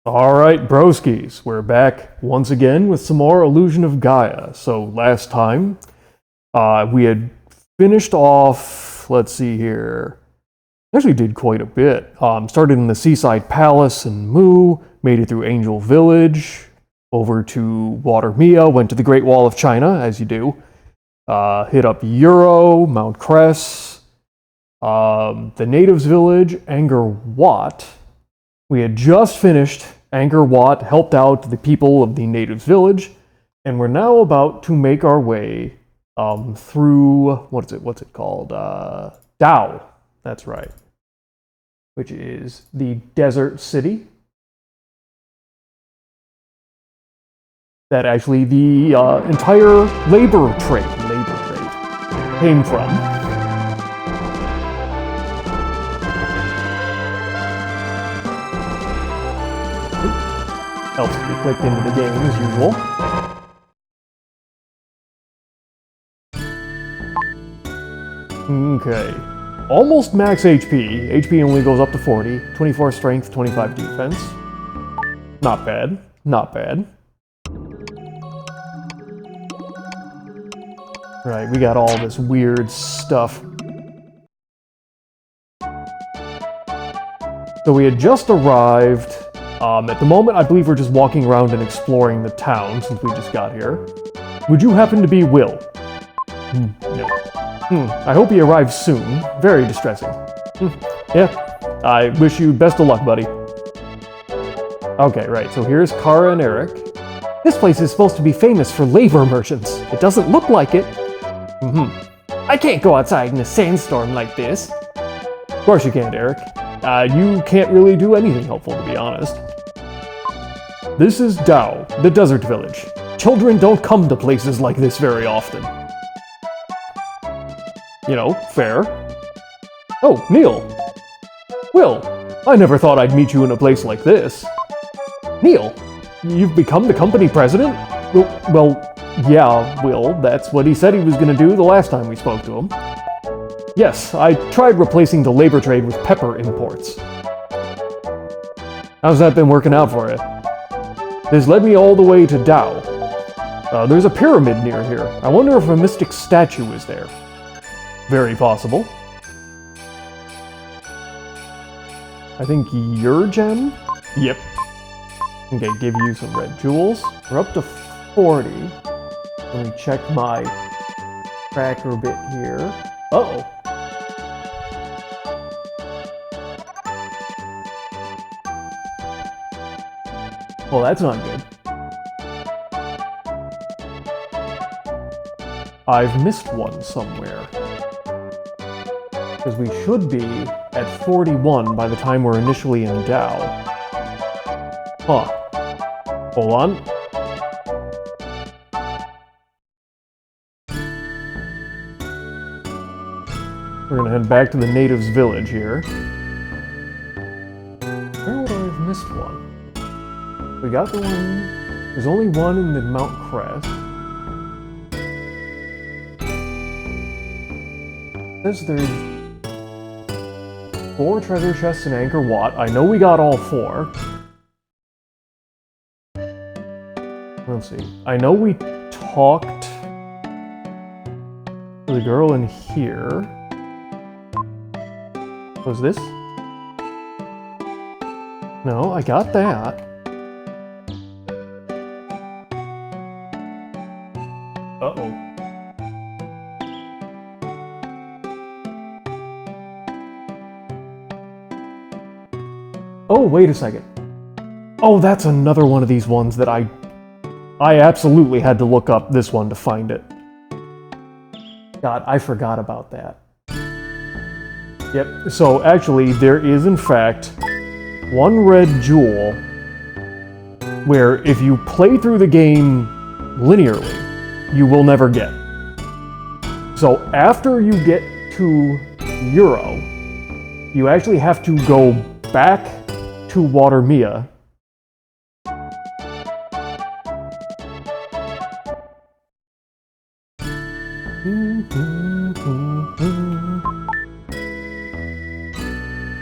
Alright, Broskis, we're back once again with some more Illusion of Gaia. So last time, we had finished off, let's see here, actually did quite a bit. Started in the Seaside Palace in Mu, made it through Angel Village, over to Water Mia, went to the Great Wall of China, as you do. Hit up Euro, Mount Cress, the Natives Village, Angkor Wat. We had just finished Angkor Wat, helped out the people of the Natives Village, and we're now about to make our way through, what's it called? Dao, that's right. Which is the desert city that actually the entire labor trade came from. Helps to be clicked into the game as usual. Okay. Almost max HP. HP only goes up to 40. 24 strength, 25 defense. Not bad. Not bad. Right, we got all this weird stuff. So we had just arrived. At the moment, I believe we're just walking around and exploring the town since we just got here. Would you happen to be Will? No. I hope he arrives soon. Very distressing. Yeah. I wish you best of luck, buddy. Okay, right. So here's Kara and Eric. This place is supposed to be famous for labor merchants. It doesn't look like it. I can't go outside in a sandstorm like this. Of course you can't, Eric. You can't really do anything helpful, to be honest. This is Dao, the desert village. Children don't come to places like this very often. You know, fair. Oh, Neil. Will, I never thought I'd meet you in a place like this. Neil, you've become the company president? Well, yeah, Will, that's what he said he was going to do the last time we spoke to him. Yes, I tried replacing the labor trade with pepper imports. How's that been working out for you? This led me all the way to Dao. There's a pyramid near here. I wonder if a mystic statue is there. Very possible. I think your gem? Yep. Okay, give you some red jewels. We're up to 40. Let me check my tracker bit here. Uh-oh. Well, that's not good. I've missed one somewhere. Because we should be at 41 by the time we're initially in Dao. Huh. Hold on. We're gonna head back to the Natives Village here. Where would I have missed one? We got the one. There's only one in the Mount Crest. Says there's 4 treasure chests in Angkor Wat. I know we got all 4. Let's see. I know we talked to the girl in here. Was this? No, I got that. Uh-oh. Oh, wait a second. Oh, that's another one of these ones that I absolutely had to look up this one to find it. God, I forgot about that. Yep, so actually there is in fact one red jewel where if you play through the game linearly, you will never get. So after you get to Euro, you actually have to go back to Water Mia.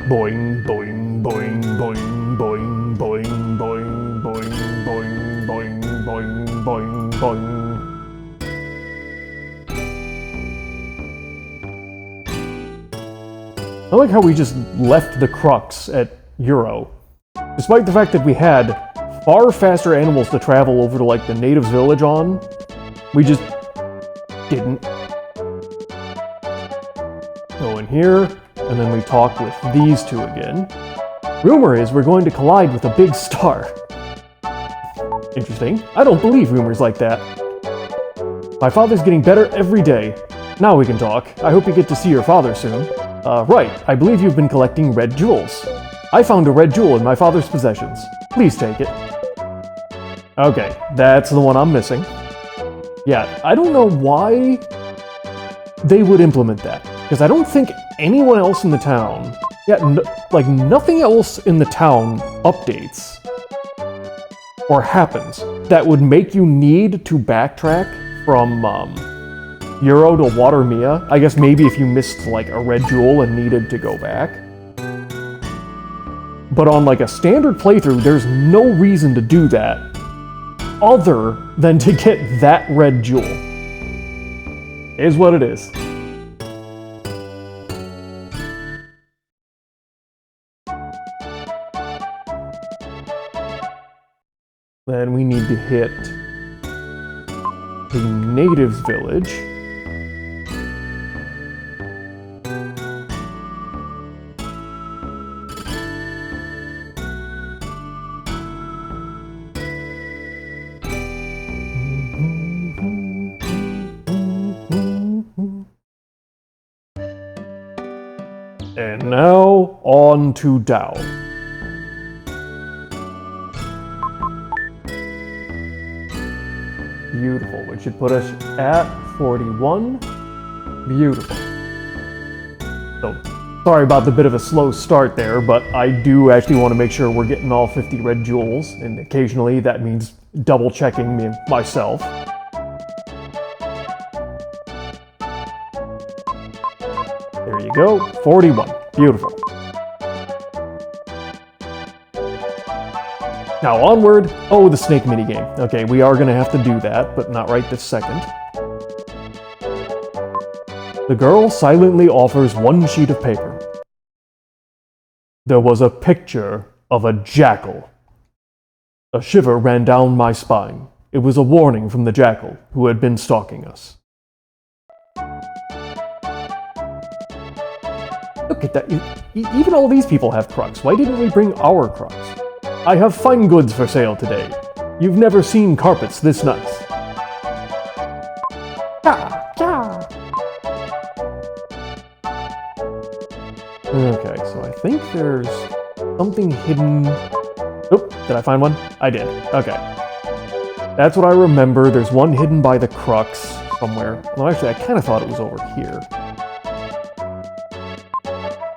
Boing, boing, boing, boing, boing, boing, boing. like how we just left the crux at Euro. Despite the fact that we had far faster animals to travel over to, like, the natives' village on, we just didn't. Go in here, and then we talk with these two again. Rumor is we're going to collide with a big star. Interesting. I don't believe rumors like that. My father's getting better every day. Now we can talk. I hope you get to see your father soon. Right. I believe you've been collecting red jewels. I found a red jewel in my father's possessions. Please take it. Okay, that's the one I'm missing. Yeah, I don't know why they would implement that. Because I don't think anyone else in the town... Yeah, like, nothing else in the town updates or happens that would make you need to backtrack from Euro to Watermia. I guess maybe if you missed, like, a red jewel and needed to go back. But on, like, a standard playthrough, there's no reason to do that other than to get that red jewel. Is what it is. Then we need to hit the natives' village. And now, on to Tao. Beautiful, which should put us at 41. Beautiful. So, sorry about the bit of a slow start there, but I do actually want to make sure we're getting all 50 red jewels, and occasionally that means double checking myself. There you go, 41. Beautiful. Now onward. Oh, the snake minigame. Okay, we are going to have to do that, but not right this second. The girl silently offers one sheet of paper. There was a picture of a jackal. A shiver ran down my spine. It was a warning from the jackal who had been stalking us. Look at that. Even all these people have crux. Why didn't we bring our crux? I have fine goods for sale today. You've never seen carpets this nice. Okay, so I think there's something hidden. Oh, did I find one? I did. Okay. That's what I remember. There's one hidden by the crux somewhere. Well, actually, I kind of thought it was over here.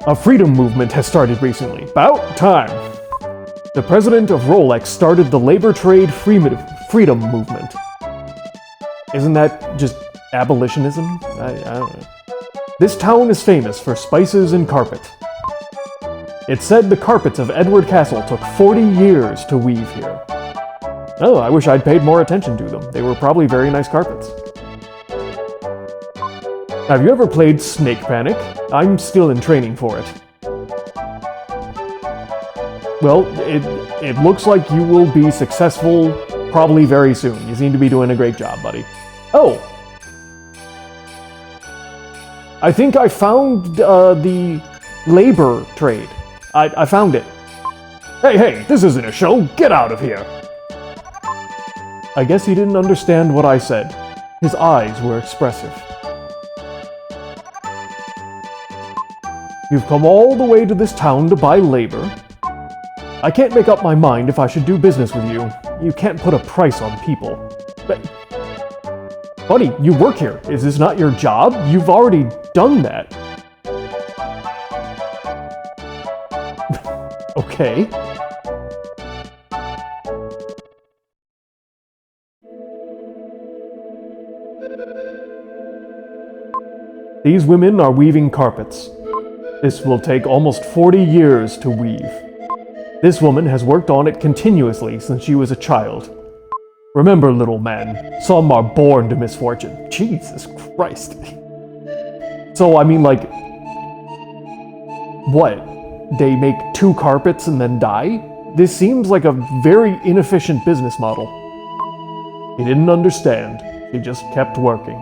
A freedom movement has started recently. About time. The president of Rolex started the labor trade freedom movement. Isn't that just abolitionism? I don't know. This town is famous for spices and carpet. It's said the carpets of Edward Castle took 40 years to weave here. Oh, I wish I'd paid more attention to them. They were probably very nice carpets. Have you ever played Snake Panic? I'm still in training for it. Well, it looks like you will be successful probably very soon. You seem to be doing a great job, buddy. Oh! I think I found the labor trade. I found it. Hey, this isn't a show. Get out of here. I guess he didn't understand what I said. His eyes were expressive. You've come all the way to this town to buy labor? I can't make up my mind if I should do business with you. You can't put a price on people. But, buddy, you work here. Is this not your job? You've already done that. Okay. These women are weaving carpets. This will take almost 40 years to weave. This woman has worked on it continuously since she was a child. Remember, little man, some are born to misfortune. Jesus Christ. So, I mean, like, What? They make 2 carpets and then die? This seems like a very inefficient business model. He didn't understand. He just kept working.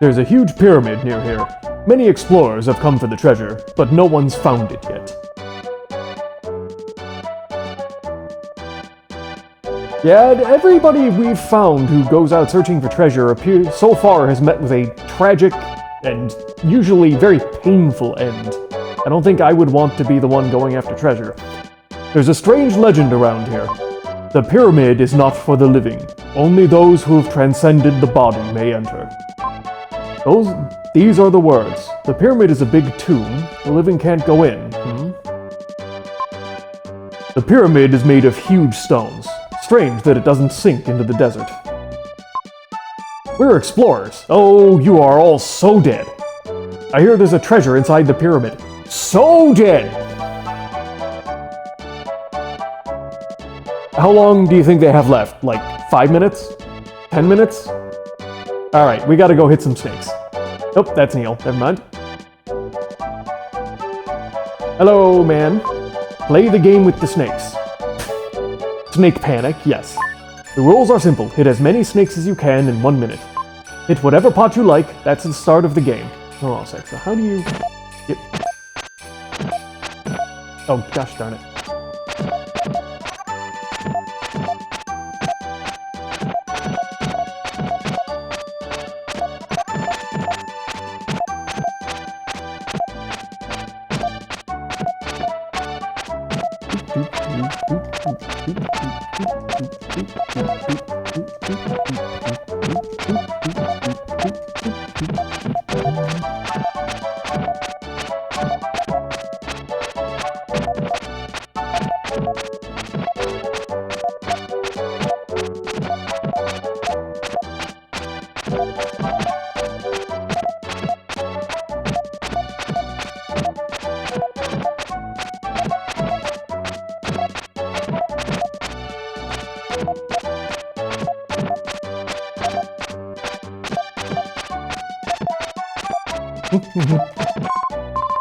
There's a huge pyramid near here. Many explorers have come for the treasure, but no one's found it yet. Yeah, everybody we've found who goes out searching for treasure so far has met with a tragic and usually very painful end. I don't think I would want to be the one going after treasure. There's a strange legend around here. The pyramid is not for the living. Only those who have transcended the body may enter. These are the words. The pyramid is a big tomb. The living can't go in. The pyramid is made of huge stones. Strange that it doesn't sink into the desert. We're explorers. Oh, you are all so dead. I hear there's a treasure inside the pyramid. So dead! How long do you think they have left? Like 5 minutes? 10 minutes? Alright, we gotta go hit some snakes. Nope, that's Neil. Never mind. Hello, man. Play the game with the snakes. Snake panic, yes. The rules are simple. Hit as many snakes as you can in 1 minute. Hit whatever pot you like. That's the start of the game. Hold on a sec. So how do you... Yep. Oh, gosh darn it.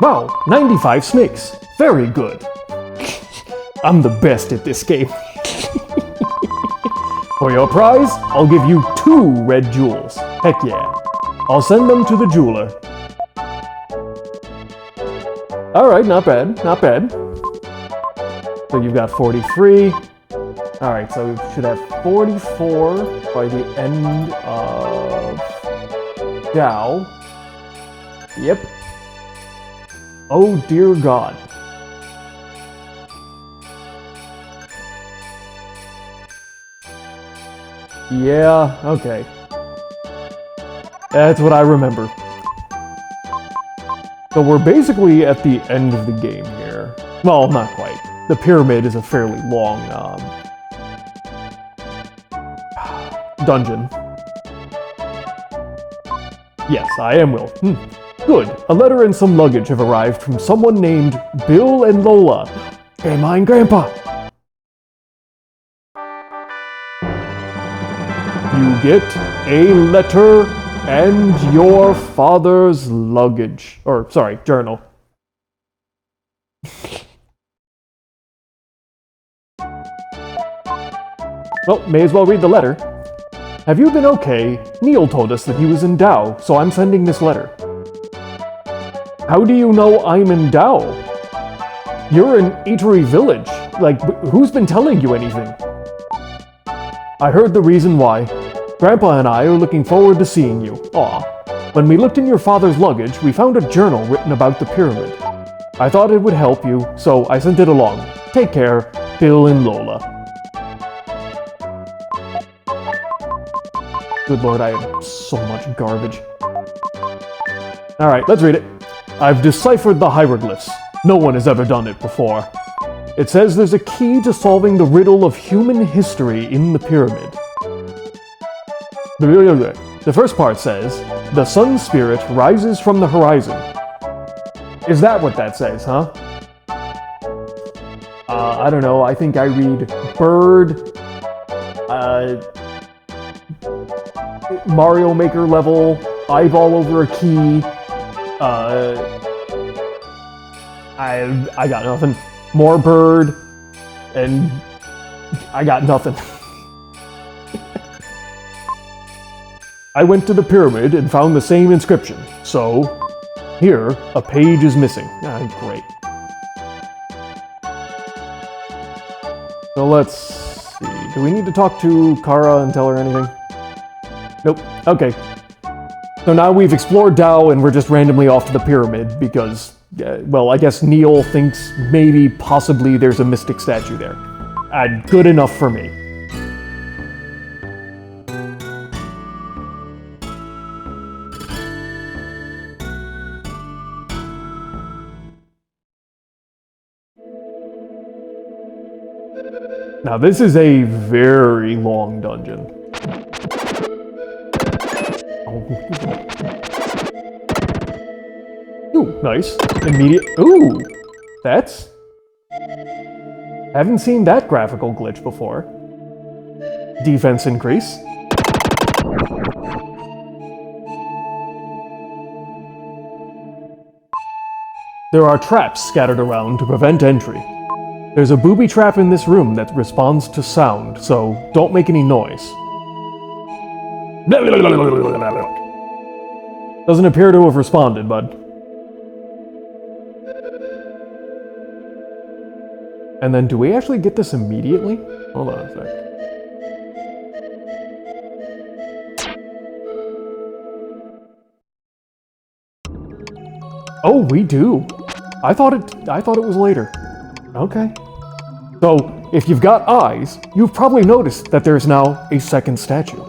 Wow, 95 snakes. Very good. I'm the best at this game. For your prize, I'll give you 2 red jewels. Heck yeah. I'll send them to the jeweler. Alright, not bad, not bad. So you've got 43. Alright, so we should have 44 by the end of Gao. Yep. Oh dear God. Yeah, okay. That's what I remember. So we're basically at the end of the game here. Well, not quite. The pyramid is a fairly long dungeon. Yes, I am Will. Good. A letter and some luggage have arrived from someone named Bill and Lola. Hey, mine, Grandpa! You get a letter and your father's luggage. Or, sorry, journal. Well, may as well read the letter. Have you been okay? Neil told us that he was in Tao, so I'm sending this letter. How do you know I'm in Tao? You're in Eatery Village. Like, who's been telling you anything? I heard the reason why. Grandpa and I are looking forward to seeing you. Aw. When we looked in your father's luggage, we found a journal written about the pyramid. I thought it would help you, so I sent it along. Take care, Bill and Lola. Good lord, I have so much garbage. Alright, let's read it. I've deciphered the hieroglyphs. No one has ever done it before. It says there's a key to solving the riddle of human history in the pyramid. The first part says, the sun spirit rises from the horizon. Is that what that says, huh? I don't know, I think I read bird, Mario Maker level, eyeball over a key. I got nothing. More bird, and I got nothing. I went to the pyramid and found the same inscription. So, here, a page is missing. Great. So let's see. Do we need to talk to Kara and tell her anything? Nope. Okay. So now we've explored Tao and we're just randomly off to the pyramid because, well, I guess Neil thinks maybe, possibly, there's a mystic statue there. Good enough for me. Now this is a very long dungeon. Ooh, nice. Immediate. Ooh, that's. Haven't seen that graphical glitch before. Defense increase. There are traps scattered around to prevent entry. There's a booby trap in this room that responds to sound, so don't make any noise. Doesn't appear to have responded, bud. And then, do we actually get this immediately? Hold on a sec. Oh, we do. I thought it was later. Okay. So, if you've got eyes, you've probably noticed that there's now a second statue.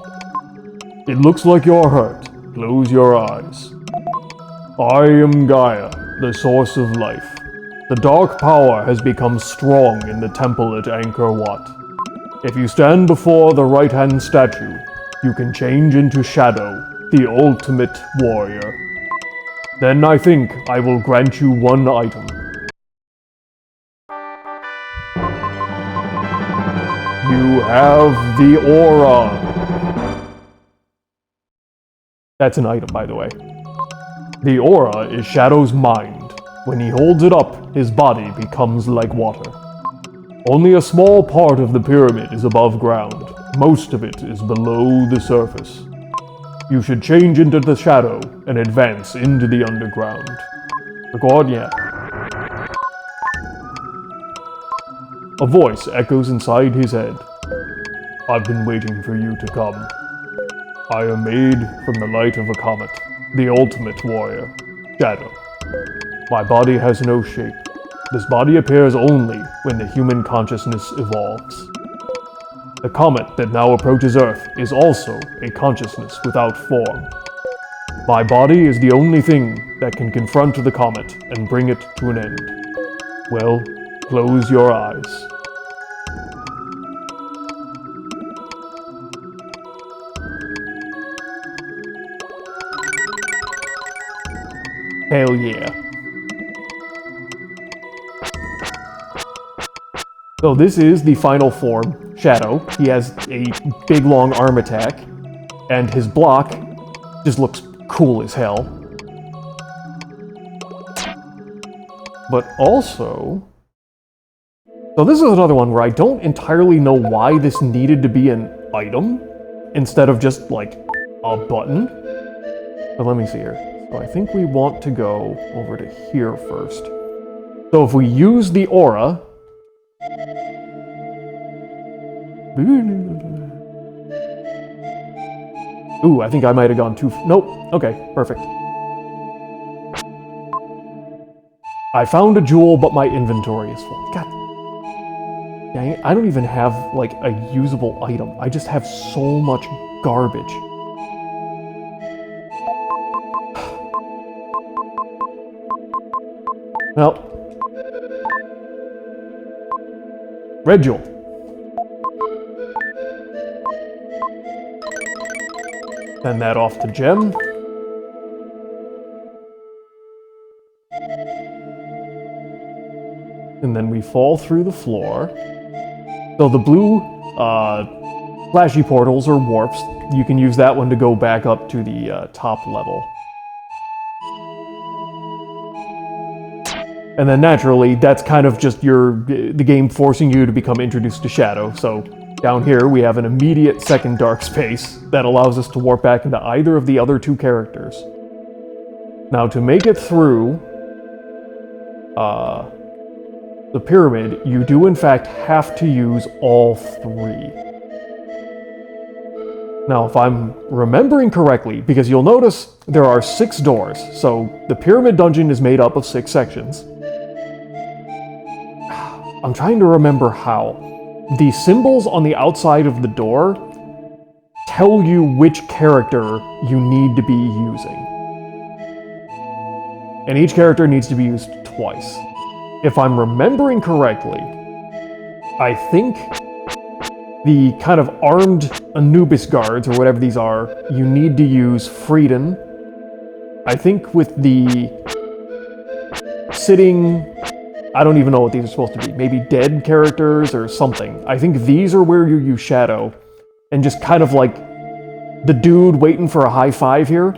It looks like you're hurt. Close your eyes. I am Gaia, the source of life. The dark power has become strong in the temple at Angkor Wat. If you stand before the right-hand statue, you can change into Shadow, the ultimate warrior. Then I think I will grant you one item. You have the aura. That's an item, by the way. The aura is Shadow's mind. When he holds it up, his body becomes like water. Only a small part of the pyramid is above ground. Most of it is below the surface. You should change into the Shadow and advance into the underground. Record. A voice echoes inside his head. I've been waiting for you to come. I am made from the light of a comet, the ultimate warrior, Shadow. My body has no shape. This body appears only when the human consciousness evolves. The comet that now approaches Earth is also a consciousness without form. My body is the only thing that can confront the comet and bring it to an end. Well, close your eyes. Hell yeah. So this is the final form, Shadow. He has a big long arm attack, and his block just looks cool as hell. But also... So this is another one where I don't entirely know why this needed to be an item, instead of just, like, a button. But let me see here. So I think we want to go over to here first. So if we use the aura... Ooh, I think I might have gone too... Nope. Okay, perfect. I found a jewel, but my inventory is full. God dang it, I don't even have, like, a usable item. I just have so much garbage. Well. Red jewel. Send that off to Gem. And then we fall through the floor. So the blue flashy portals or warps. You can use that one to go back up to the top level. And then naturally, that's kind of just the game forcing you to become introduced to Shadow. So down here, we have an immediate second dark space that allows us to warp back into either of the other two characters. Now, to make it through the pyramid, you do in fact have to use all three. Now, if I'm remembering correctly, because you'll notice there are 6 doors, so the pyramid dungeon is made up of 6 sections. I'm trying to remember how. The symbols on the outside of the door tell you which character you need to be using. And each character needs to be used twice. If I'm remembering correctly, I think the kind of armed Anubis guards, or whatever these are, you need to use Frieden. I think with the sitting... I don't even know what these are supposed to be. Maybe dead characters or something. I think these are where you use Shadow. And just kind of like the dude waiting for a high five here.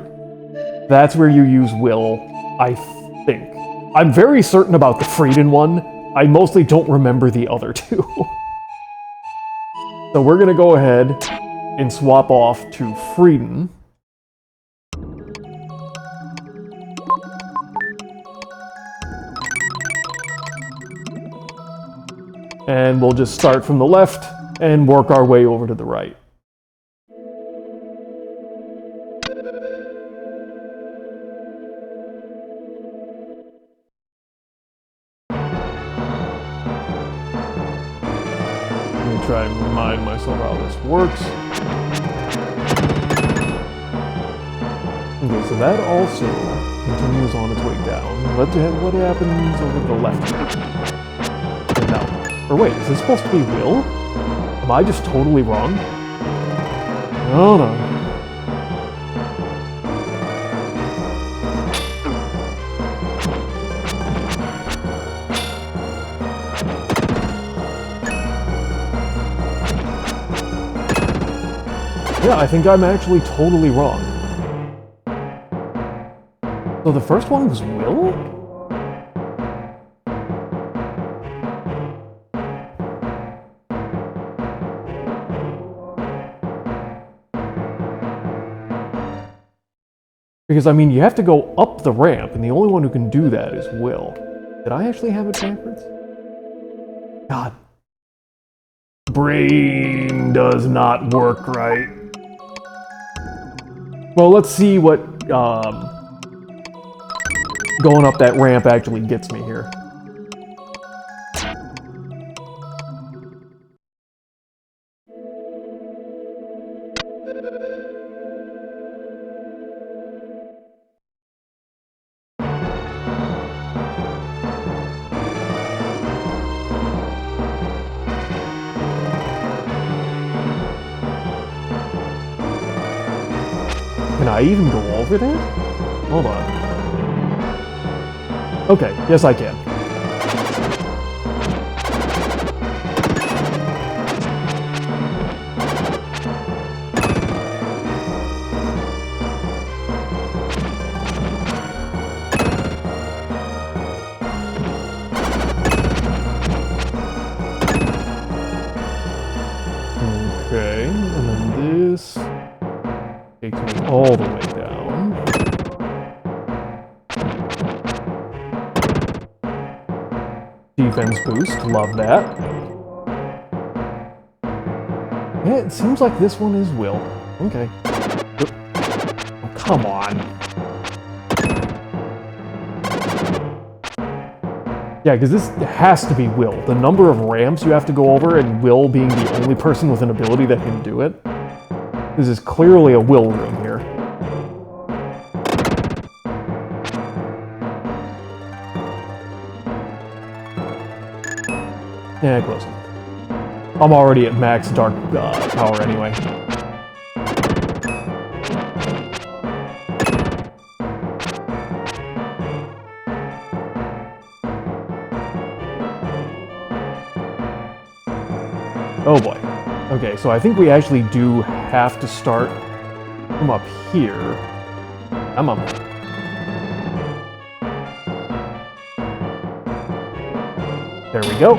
That's where you use Will, I think. I'm very certain about the Frieden one. I mostly don't remember the other two. So we're gonna go ahead and swap off to Frieden. And we'll just start from the left and work our way over to the right. Let me try and remind myself how this works. Okay, so that also continues on its way down. What happens over to the left? And now. Or wait, is this supposed to be Will? Am I just totally wrong? No, no. Yeah, I think I'm actually totally wrong. So the first one was Will? Because, I mean, you have to go up the ramp, and the only one who can do that is Will. Did I actually have it backwards? God. Brain does not work right. Well, let's see what going up that ramp actually gets me here. Can I even go over that? Hold on. Okay, yes I can. Okay, and then this takes me all the way down. Defense boost, love that. Yeah, it seems like this one is Will. Okay. Oh, come on. Yeah, because this has to be Will. The number of ramps you have to go over, and Will being the only person with an ability that can do it. This is clearly a Will room here. Yeah, close enough. I'm already at max dark power anyway. Oh boy. Okay, so I think we actually do have to start from up here. Come on. There we go.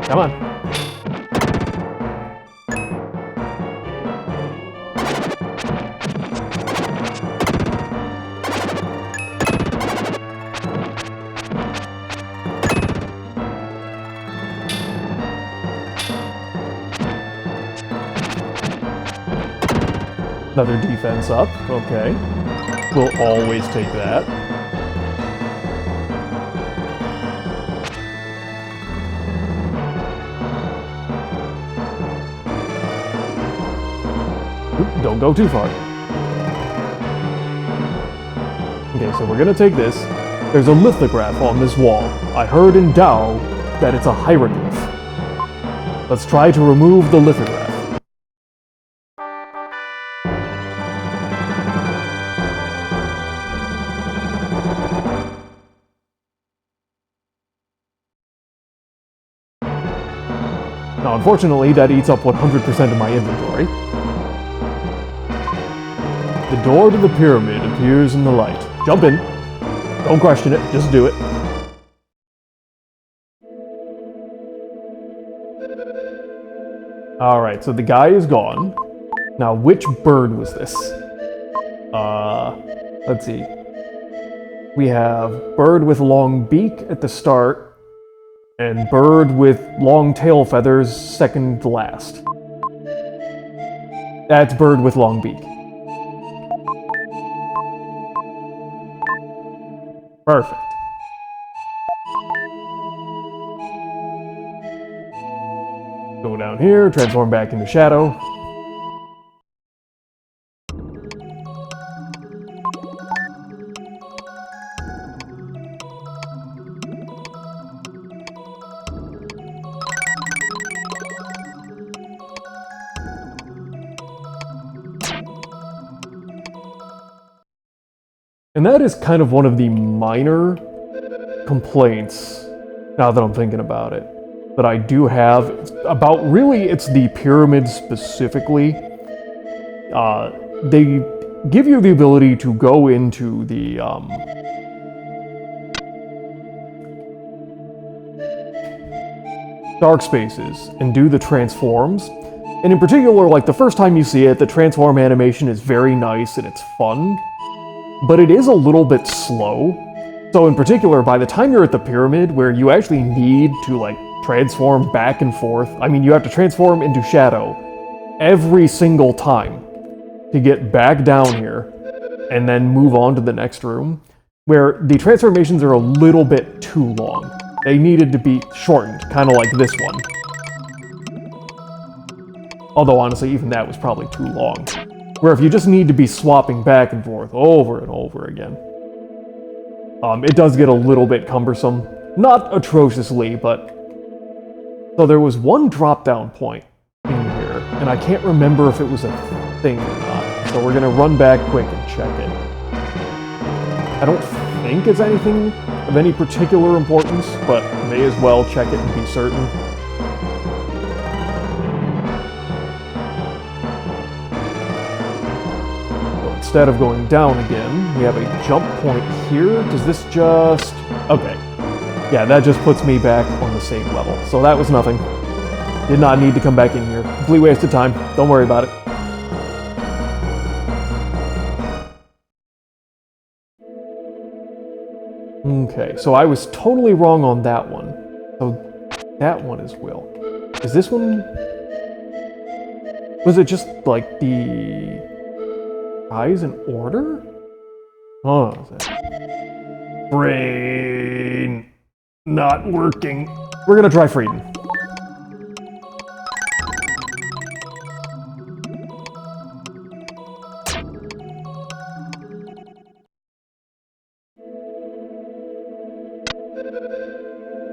Come on. Another defense up, okay. We'll always take that. Oop, don't go too far. Okay, so we're gonna take this. There's a lithograph on this wall. I heard in Tao that it's a hieroglyph. Let's try to remove the lithograph. Now, unfortunately, that eats up 100% of my inventory. The door to the pyramid appears in the light. Jump in. Don't question it, just do it. Alright, so the guy is gone. Now, which bird was this? Let's see. We have bird with long beak at the start, and bird with long tail feathers second to last. That's bird with long beak. Perfect. Go down here, transform back into shadow. And that is kind of one of the minor complaints, now that I'm thinking about it, that I do have about, really, it's the pyramid specifically. They give you the ability to go into the, dark spaces and do the transforms. And in particular, like the first time you see it, the transform animation is very nice and it's fun. But it is a little bit slow. So in particular, by the time you're at the pyramid, where you actually need to like transform back and forth, I mean, you have to transform into shadow every single time to get back down here and then move on to the next room, where the transformations are a little bit too long. They needed to be shortened, kind of like this one. Although honestly, even that was probably too long. Where if you just need to be swapping back and forth over and over again, it does get a little bit cumbersome. Not atrociously, but... So there was one drop-down point in here, and I can't remember if it was a thing or not. So we're gonna run back quick and check it. I don't think it's anything of any particular importance, but may as well check it and be certain. Instead of going down again, we have a jump point here. Does this just... Okay. Yeah, that just puts me back on the same level. So that was nothing. Did not need to come back in here. Complete waste of time. Don't worry about it. Okay, so I was totally wrong on that one. So that one is Will. Is this one... Was it just like the... eyes in order? Oh, brain not working. We're gonna try Frieden.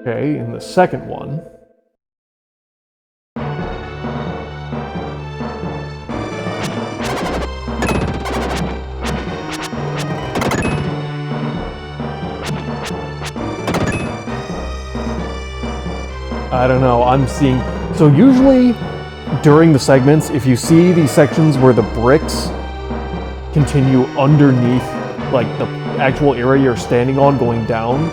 Okay, in the second one. I don't know, I'm seeing So usually during the segments, if you see these sections where the bricks continue underneath like the actual area you're standing on going down,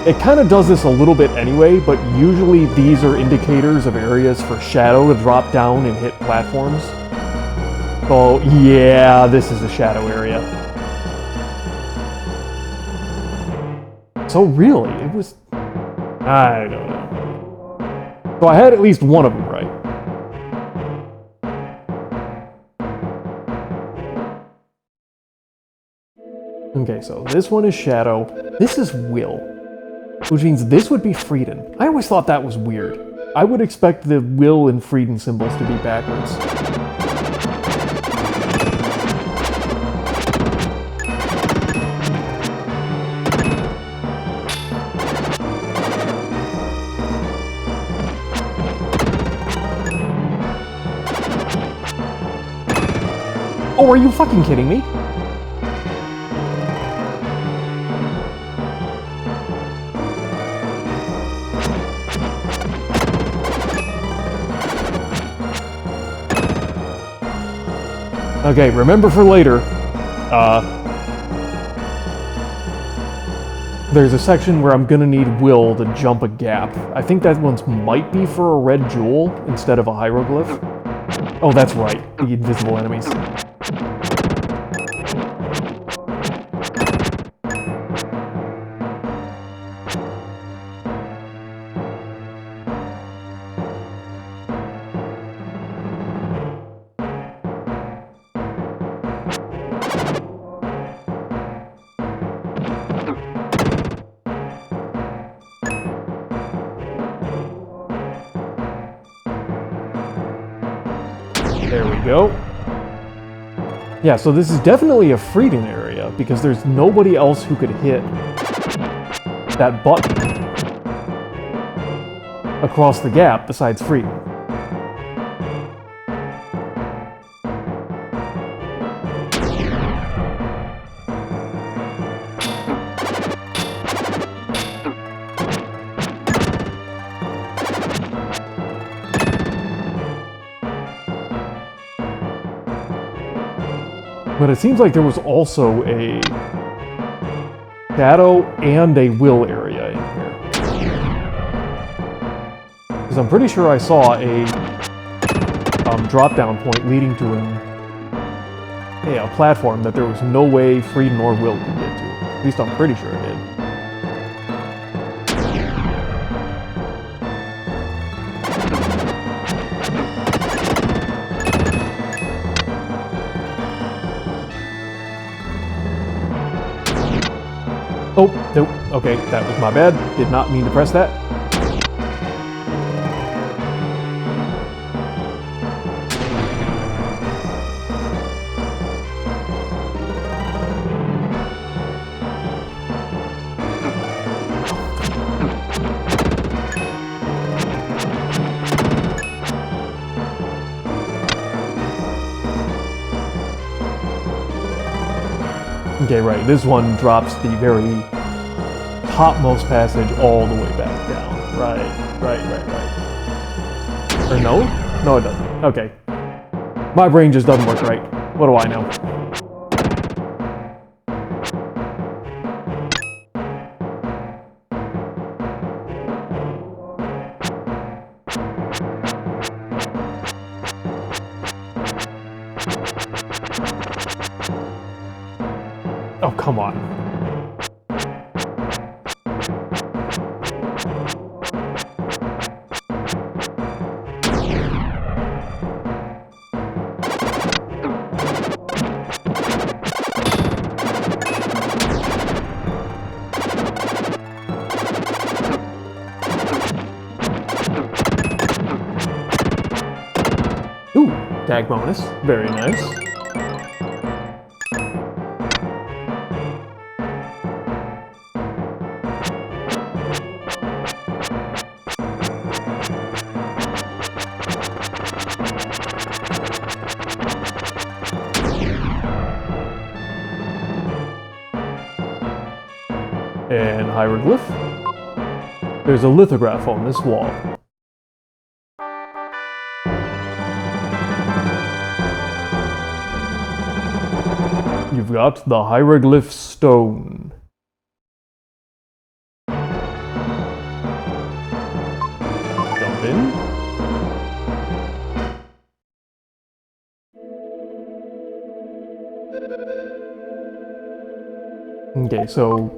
it kind of does this a little bit anyway, but usually these are indicators of areas for shadow to drop down and hit platforms. Oh yeah, this is a shadow area. So really, it was... I don't know. So I had at least one of them right. Okay, so this one is Shadow. This is Will, which means this would be Frieden. I always thought that was weird. I would expect the Will and Frieden symbols to be backwards. Oh, are you fucking kidding me? Okay, remember for later, there's a section where I'm gonna need Will to jump a gap. I think that one's might be for a red jewel instead of a hieroglyph. Oh, that's right, the invisible enemies. There we go. Yeah, so this is definitely a Frieden area, because there's nobody else who could hit that button across the gap besides Frieden. But it seems like there was also a Shadow and a Will area in here. Because I'm pretty sure I saw a drop-down point leading to a platform that there was no way Frieden or Will could get to. At least I'm pretty sure it did. Oh, nope. Okay, that was my bad. Did not mean to press that. Okay, right. This one drops the very topmost passage all the way back down. Right. Or no? No, it doesn't. Okay. My brain just doesn't work right. What do I know? Oh, come on. Ooh, tag bonus. Very nice. And hieroglyph. There's a lithograph on this wall. we've got the hieroglyph stone. Jump in. Okay, so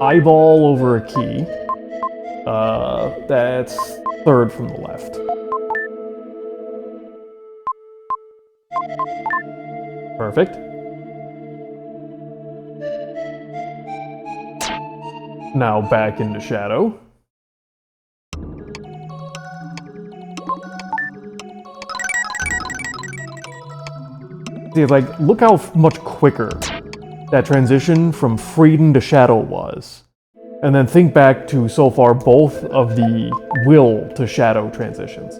eyeball over a key. That's third from the left. Perfect. Now back into shadow. See, like, look how much quicker that transition from Freedom to Shadow was. And then think back to, so far, both of the Will to Shadow transitions.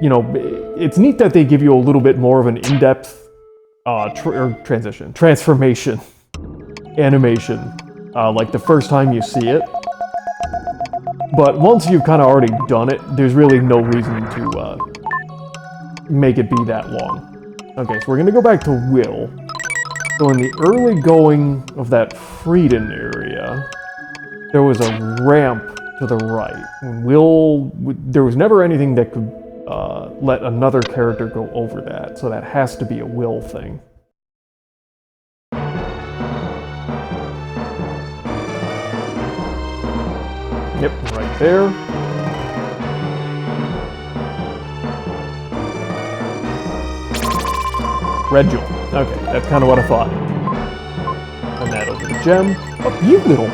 You know, it's neat that they give you a little bit more of an in-depth transformation animation, like the first time you see it. But once you've kind of already done it, there's really no reason to make it be that long. Okay, so we're gonna go back to Will. So in the early going of that Freedom area, there was a ramp to the right. There was never anything that could let another character go over that, so that has to be a Will thing. Yep, right there. Red jewel. Okay, that's kind of what I thought. And that over the gem. Oh, you little.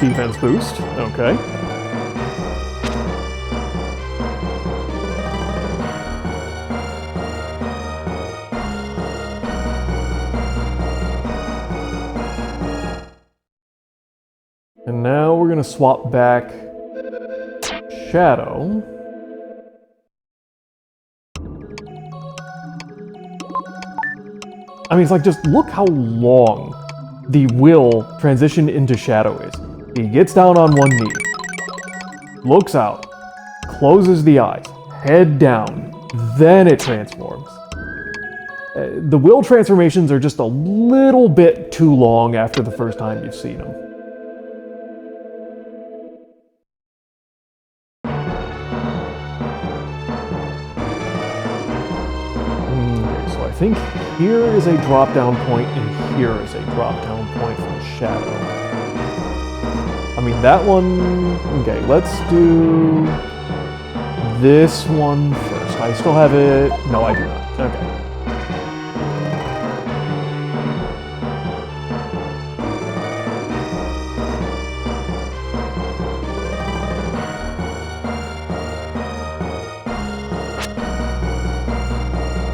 Defense boost. Okay. And now we're gonna swap back Shadow. I mean, it's like, just look how long the Will transition into Shadow is. He gets down on one knee, looks out, closes the eyes, head down, then it transforms. The Will transformations are just a little bit too long after the first time you've seen them. Okay, so I think here is a drop-down point, and here is a drop-down point from Shadow. I mean, that one... Okay, let's do this one first. I still have it... No, I do not. Okay.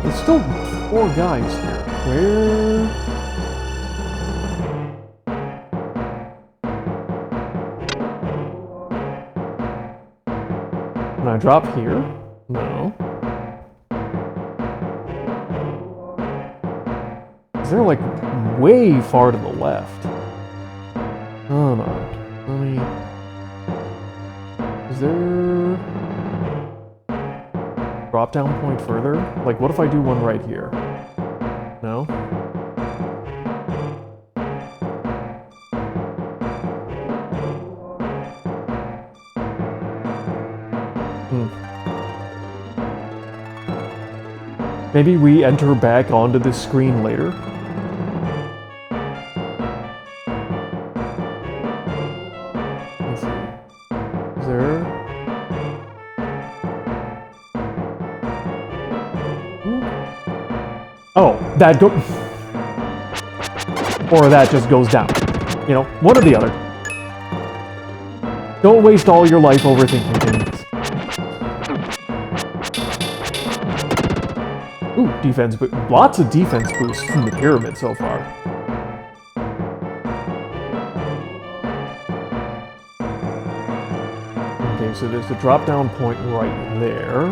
There's still 4 guys here. Where... Can I drop here? No. Is there, like, way far to the left? Oh no. Let me... Is there... Drop down point further? Like, what if I do one right here? No? Maybe we enter back onto this screen later? Let's see. Is there... Oh, that go... Or that just goes down. You know, one or the other. Don't waste all your life overthinking things. Ooh, defense boost. Lots of defense boosts from the pyramid so far. Okay, so there's the drop-down point right there.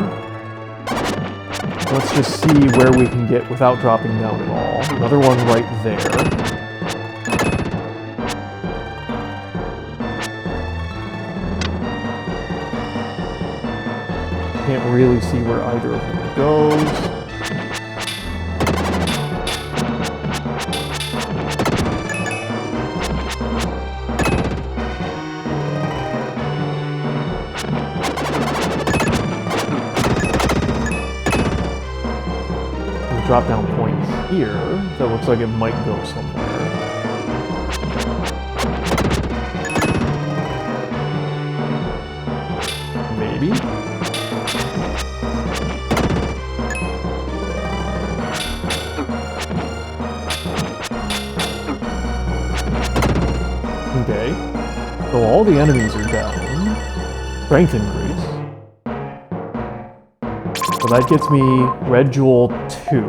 Let's just see where we can get without dropping down at all. Another one right there. can't really see where either of them goes. Drop down point here that looks like it might go somewhere. Maybe? Okay. So all the enemies are down. Strength increase. So that gets me red jewel 2.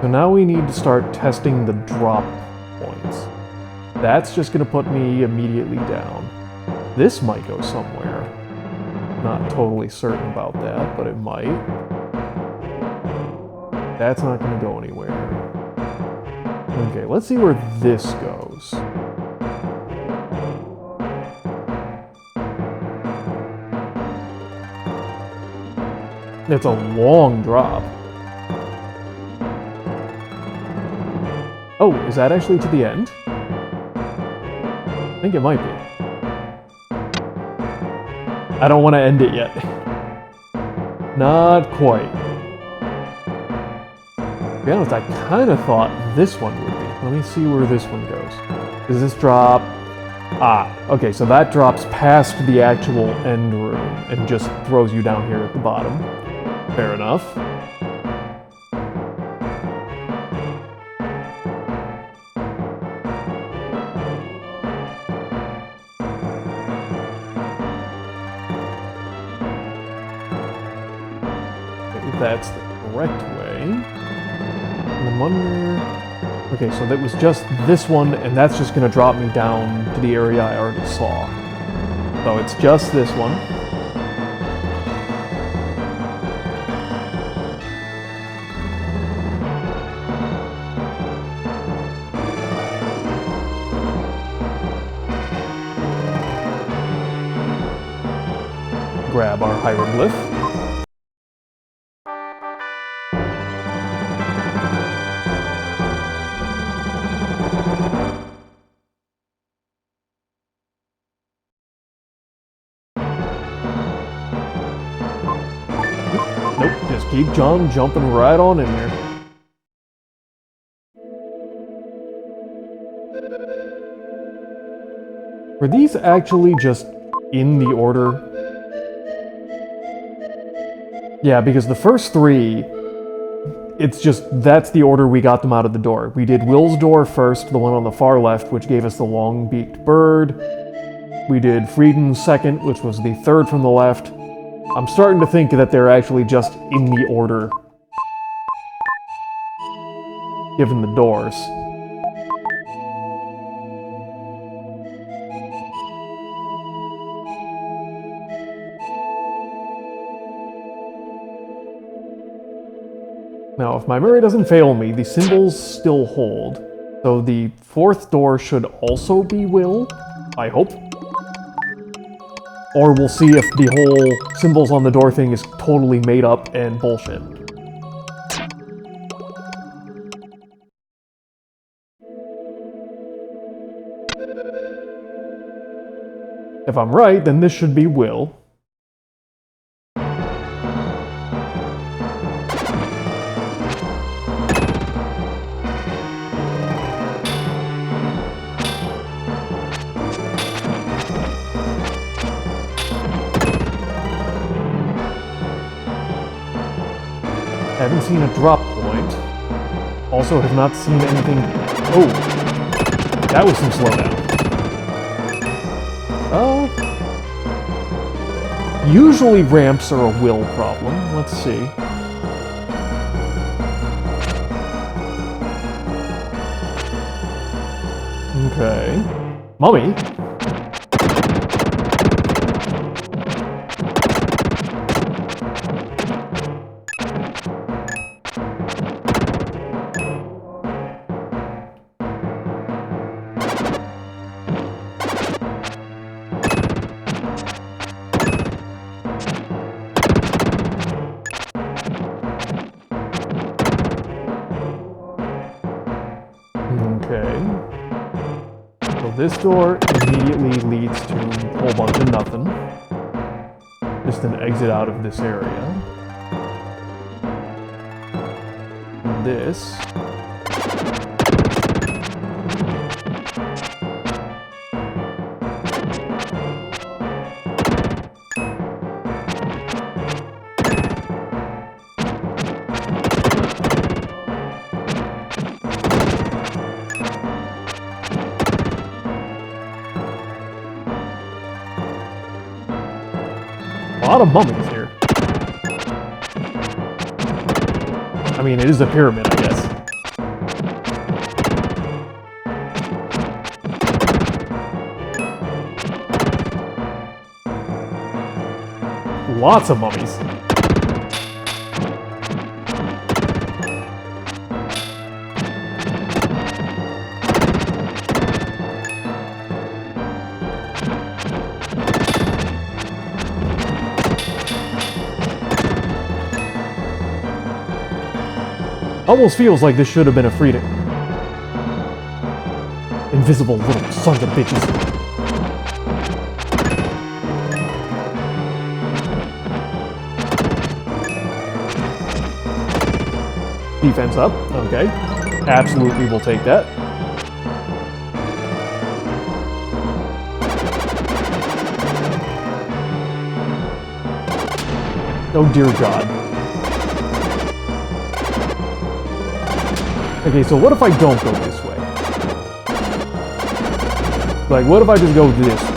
So now we need to start testing the drop points. That's just going to put me immediately down. This might go somewhere. Not totally certain about that, but it might. That's not going to go anywhere. Okay, let's see where this goes. It's a long drop. Oh, is that actually to the end? I think it might be. I don't want to end it yet. Not quite. To be honest, I kind of thought this one would be. Let me see where this one goes. Does this drop? Ah, okay, so that drops past the actual end room and just throws you down here at the bottom. Fair enough. That's the correct way. And then wonder... Okay, so that was just this one, and that's just going to drop me down to the area I already saw. So it's just this one. Grab our hieroglyph. Nope, just keep jumping right on in there. Were these actually just in the order? Yeah, because the first three, it's just, that's the order we got them out of the door. We did Will's door first, the one on the far left, which gave us the long-beaked bird. We did Frieden's second, which was the third from the left. I'm starting to think that they're actually just in the order, given the doors. Now, if my memory doesn't fail me, the symbols still hold. So the fourth door should also be Will, I hope. Or we'll see if the whole symbols on the door thing is totally made up and bullshit. If I'm right, then this should be Will. Haven't seen a drop point. Also have not seen anything... Oh! That was some slowdown. Usually ramps are a will problem. Let's see. Okay. Mummy? Okay. So this door immediately leads to a whole bunch of nothing. Just an exit out of this area. And this... a lot of mummies here. I mean, it is a pyramid, I guess. Lots of mummies. Almost feels like this should have been a freedom. Invisible little sons of bitches. Defense up, okay. Absolutely will take that. Oh dear God. Okay, so what if I don't go this way? Like, what if I just go this way?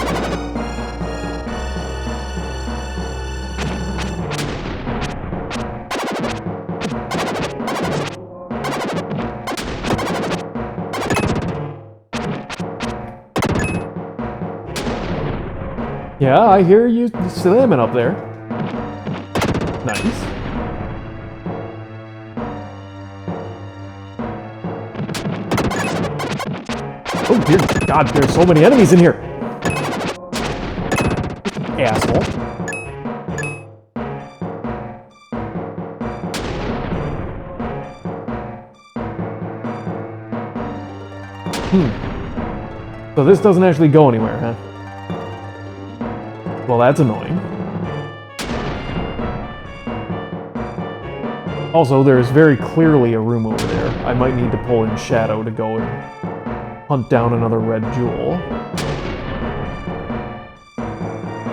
Yeah, I hear you slamming up there. Nice. Oh dear God, there's so many enemies in here! Asshole. So this doesn't actually go anywhere, huh? Well, that's annoying. Also, there's very clearly a room over there. I might need to pull in Shadow to go and hunt down another red jewel.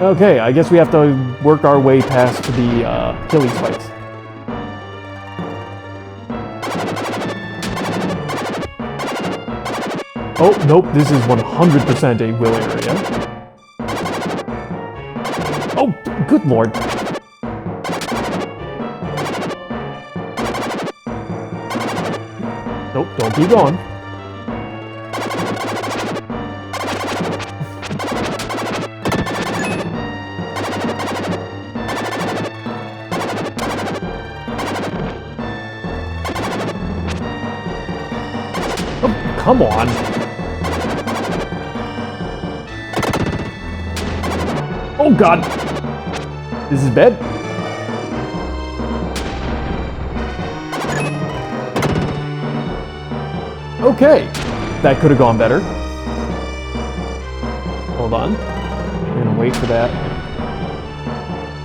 Okay, I guess we have to work our way past the killing spikes. Oh, nope, this is 100% a will area. Oh, good lord. Nope, don't keep going. Oh, come on. Oh god. This is bad. Okay, that could have gone better. Hold on. I'm gonna wait for that.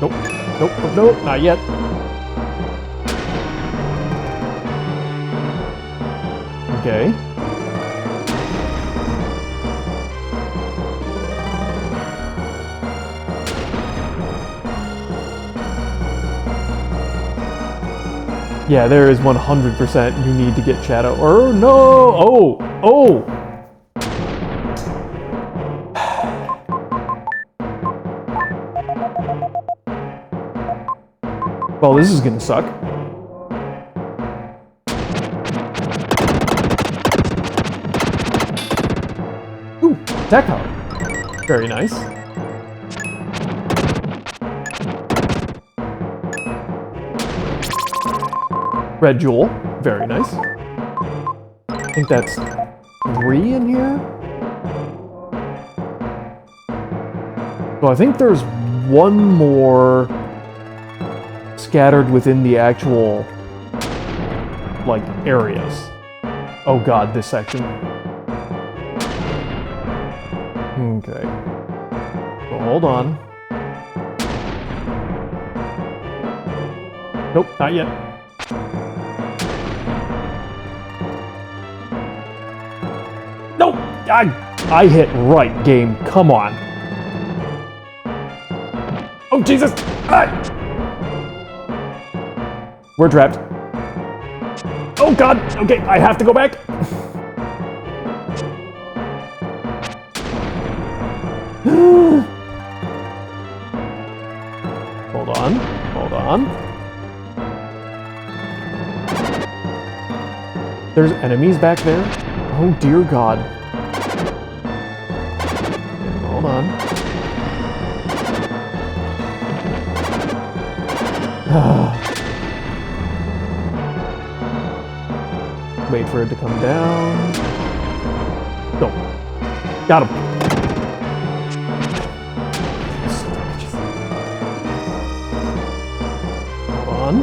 Nope, nope, nope, nope, not yet. Okay. Yeah, there is 100% you need to get Shadow. Or no! Oh! Oh! Well, this is gonna suck. Ooh, attack power. Very nice. Red jewel, very nice. I think that's 3 in here? So I think there's one more scattered within the actual, like, areas. Oh god, this section. Okay. So hold on. Nope, not yet. Nope! I hit right, game. Come on. Oh, Jesus! Ah! We're trapped. Oh, God! Okay, I have to go back. Hold on. Hold on. There's enemies back there? Oh, dear God. Hold on. Wait for it to come down. Go. Got him. Hold on.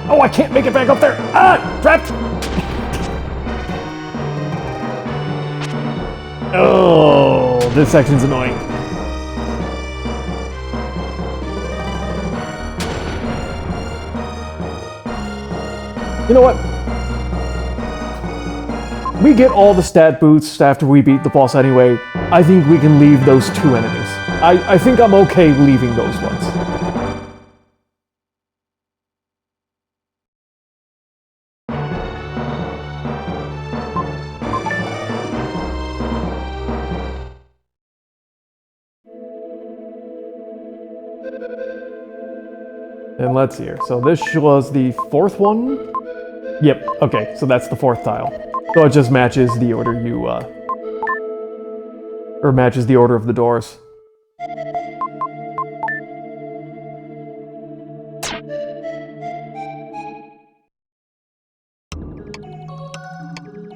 Oh, I can't make it back up there. Ah! Trapped! Oh, this section's annoying. You know what? We get all the stat boosts after we beat the boss anyway. I think we can leave those two enemies. I think I'm okay leaving those ones. And let's see here. So this was the fourth one? Yep, okay, so that's the fourth tile. So it just matches the order you, or matches the order of the doors.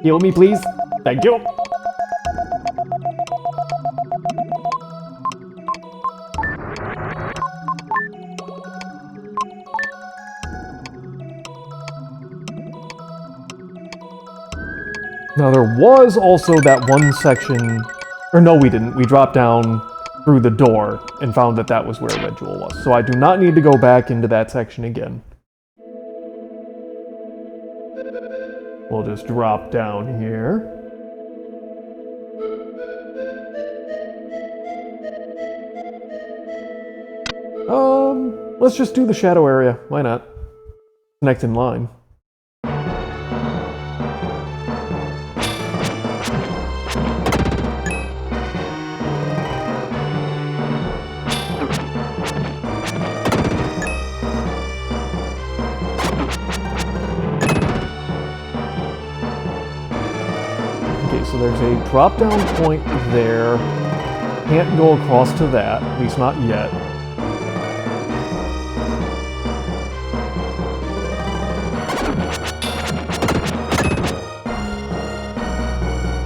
Heal me, please. Thank you. Now, there was also that one section, or no, we didn't. We dropped down through the door and found that that was where Red Jewel was. So I do not need to go back into that section again. We'll just drop down here. Let's just do the shadow area. Why not? Next in line. Okay, so there's a drop-down point there. Can't go across to that, at least not yet.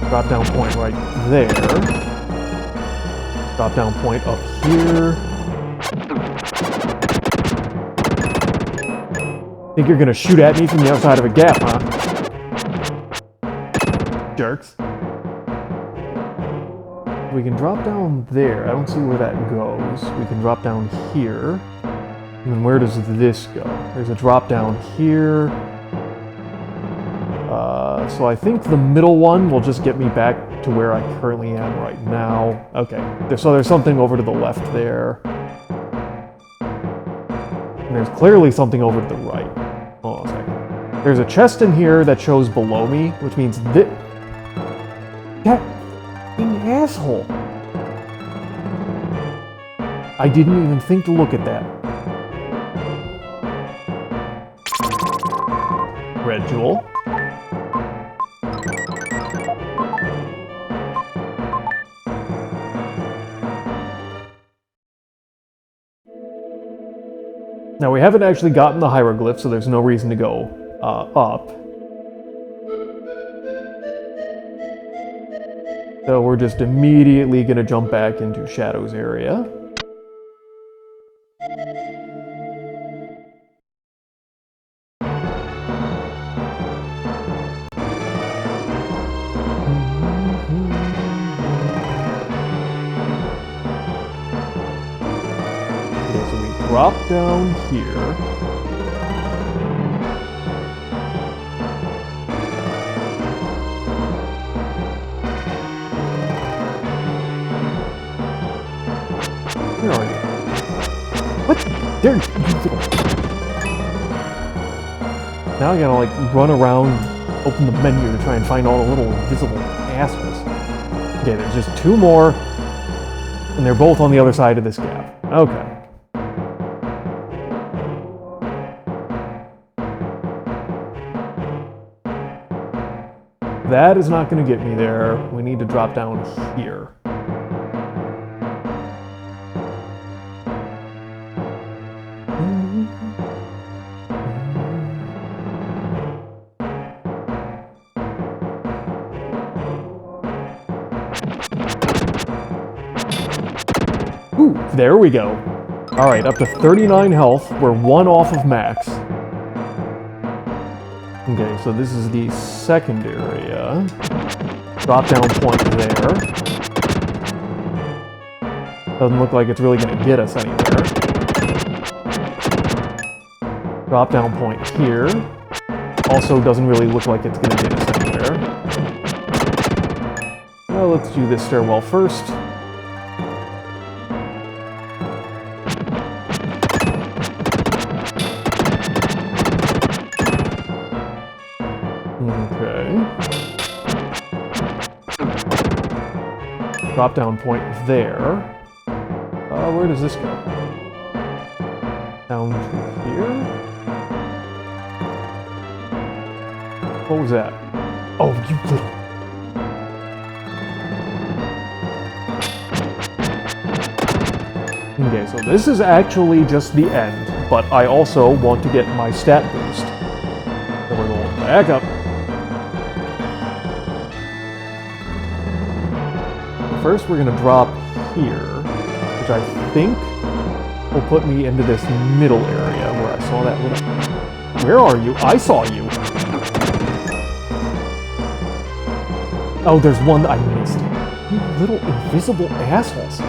Drop down point right there. Drop down point up here. Think you're gonna shoot at me from the outside of a gap, huh? Jerks. We can drop down there. I don't see where that goes. We can drop down here. And then where does this go? There's a drop down here. So I think the middle one will just get me back to where I currently am right now. Okay, so there's something over to the left there. And there's clearly something over to the right. Hold on a second. There's a chest in here that shows below me, which means that... That fucking asshole! I didn't even think to look at that. Red Jewel. Now, we haven't actually gotten the hieroglyph, so there's no reason to go up. So we're just immediately going to jump back into Shadow's area. drop down here. Where are you? What? There, you little... Now I gotta, like, run around, open the menu to try and find all the little invisible assholes. Okay, there's just 2 more, and they're both on the other side of this gap. Okay. That is not gonna get me there. We need to drop down here. Ooh, there we go. Alright, up to 39 health. We're 1 off of max. Okay, so this is the second area. Drop down point there. Doesn't look like it's really going to get us anywhere. Drop down point here. Also doesn't really look like it's going to get us anywhere. Well, let's do this stairwell first. Drop down point there. Where does this go? Down to here? What was that? Oh, you little... Okay, so this is actually just the end, but I also want to get my stat boost. So we're going back up. First, we're going to drop here, which I think will put me into this middle area where I saw that little... Where are you? I saw you! Oh, there's one that I missed. You little invisible assholes.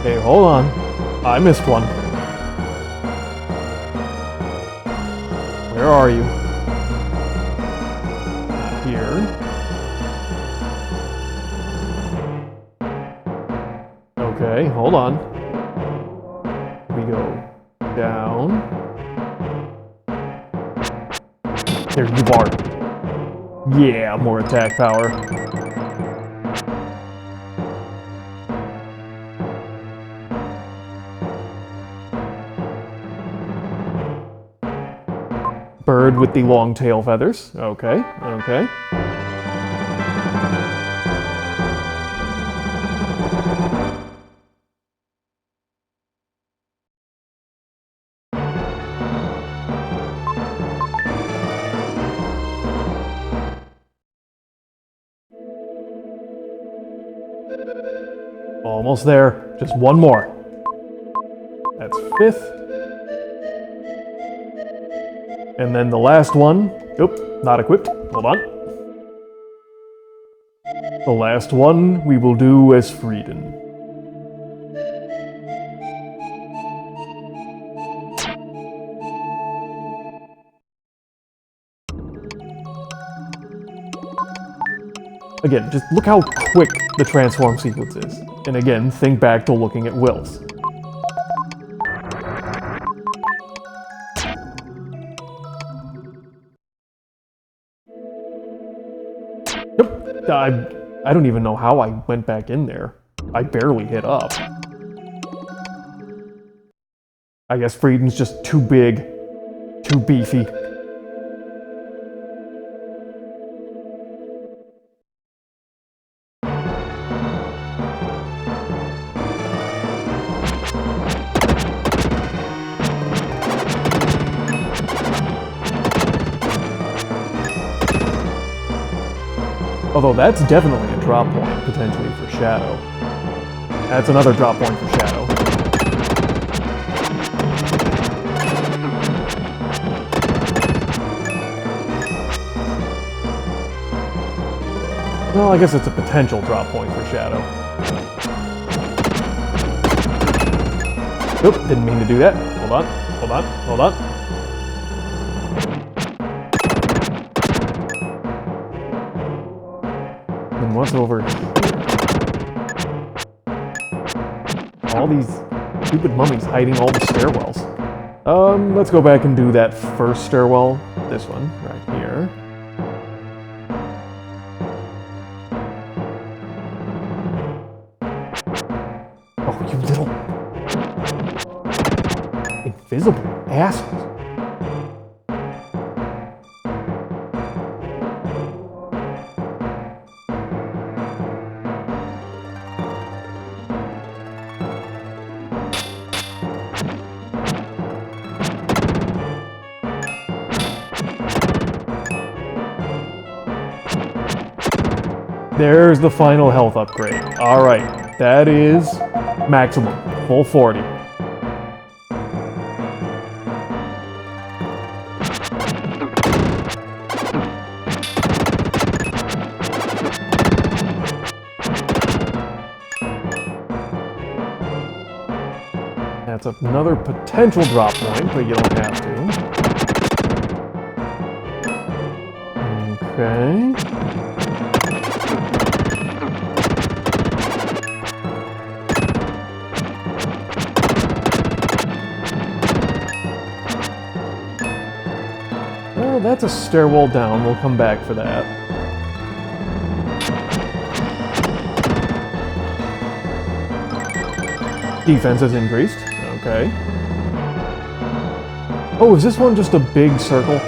Hey, hold on. I missed one. Where are you? Not here. Okay, hold on. We go down. There you are. Yeah, more attack power. Bird with the long tail feathers. Okay, okay. Almost there. Just one more. That's 5th. And then the last one, oop, not equipped, hold on. The last one we will do as Frieden. Again, just look how quick the transform sequence is. And again, think back to looking at Will's. I don't even know how I went back in there. I barely hit up. I guess Frieden's just too big, too beefy. Although that's definitely a drop point, potentially, for Shadow. That's another drop point for Shadow. Well, I guess it's a potential drop point for Shadow. Oop, didn't mean to do that. Hold on, hold on, hold on. And what's over here? All these stupid mummies hiding all the stairwells. Let's go back and do that first stairwell. This one, right here. Oh, you little invisible assholes. There's the final health upgrade. Alright, that is maximum. Full 40. That's another potential drop point, but you don't have to. Okay. Well, that's a stairwell down. We'll come back for that. Defense has increased. Okay. Oh, is this one just a big circle?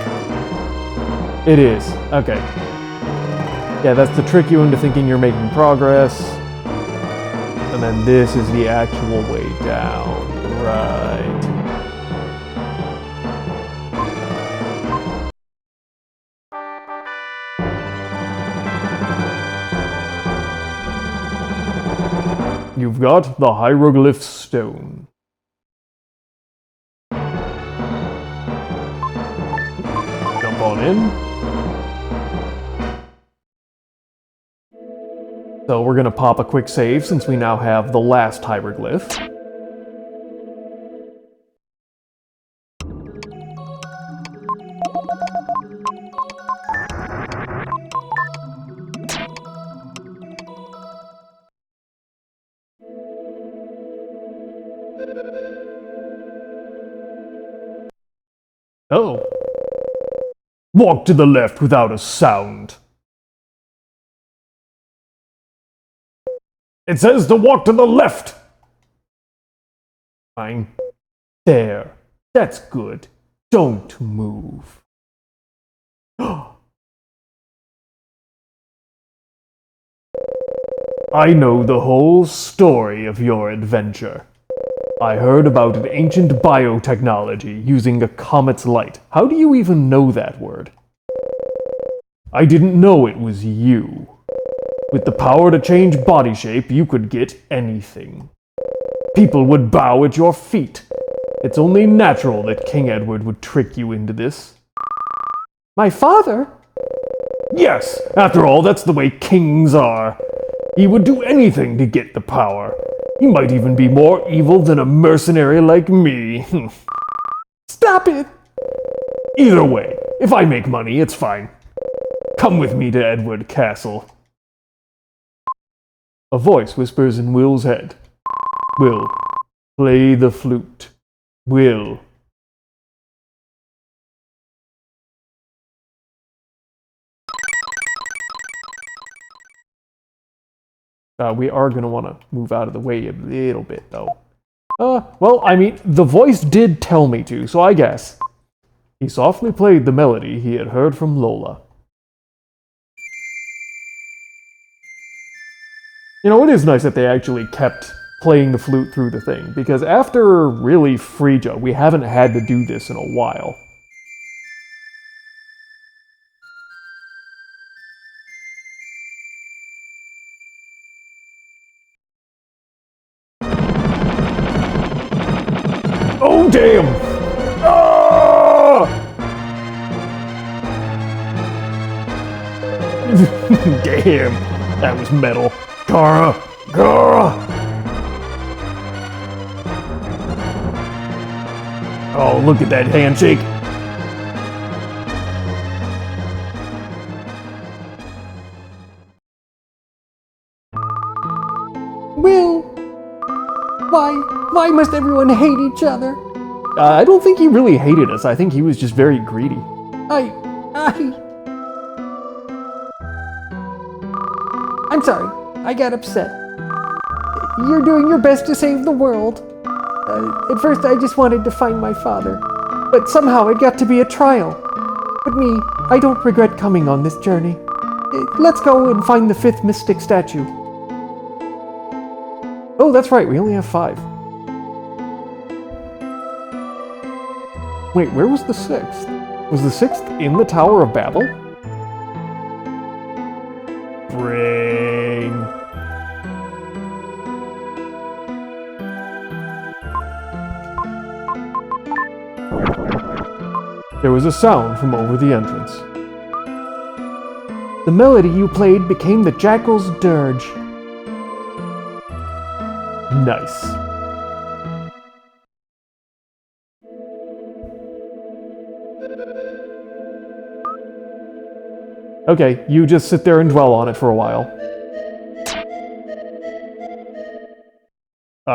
It is. Okay. Yeah, that's to trick you into thinking you're making progress. And then this is the actual way down. Right. You've got the hieroglyph stone. Jump on in. So we're gonna pop a quick save since we now have the last hieroglyph. Oh. Walk to the left without a sound. It says to walk to the left! Fine. There. That's good. Don't move. I know the whole story of your adventure. I heard about an ancient biotechnology using a comet's light. How do you even know that word? I didn't know it was you. With the power to change body shape, you could get anything. People would bow at your feet. It's only natural that King Edward would trick you into this. My father? Yes, after all, that's the way kings are. He would do anything to get the power. He might even be more evil than a mercenary like me. Stop it! Either way, if I make money, it's fine. Come with me to Edward Castle. A voice whispers in Will's head. Will, play the flute. Will. We are going to want to move out of the way a little bit, though. Well, I mean, the voice did tell me to, so I guess. He softly played the melody he had heard from Lola. You know, it is nice that they actually kept playing the flute through the thing, because after, really, Frigga, we haven't had to do this in a while. Oh, damn! Ah! Damn! That was metal. Gara! Gara! Oh, look at that handshake. Will, why must everyone hate each other? I don't think he really hated us. I think he was just very greedy. I'm sorry, I got upset. You're doing your best to save the world. At first I just wanted to find my father, but somehow it got to be a trial. But me, I don't regret coming on this journey. Let's go and find the 5th mystic statue. Oh, that's right, we only have 5. Wait, where was the 6th? Was the 6th in the Tower of Babel? Brain. There was a sound from over the entrance. The melody you played became the jackal's dirge. Nice. Okay, you just sit there and dwell on it for a while.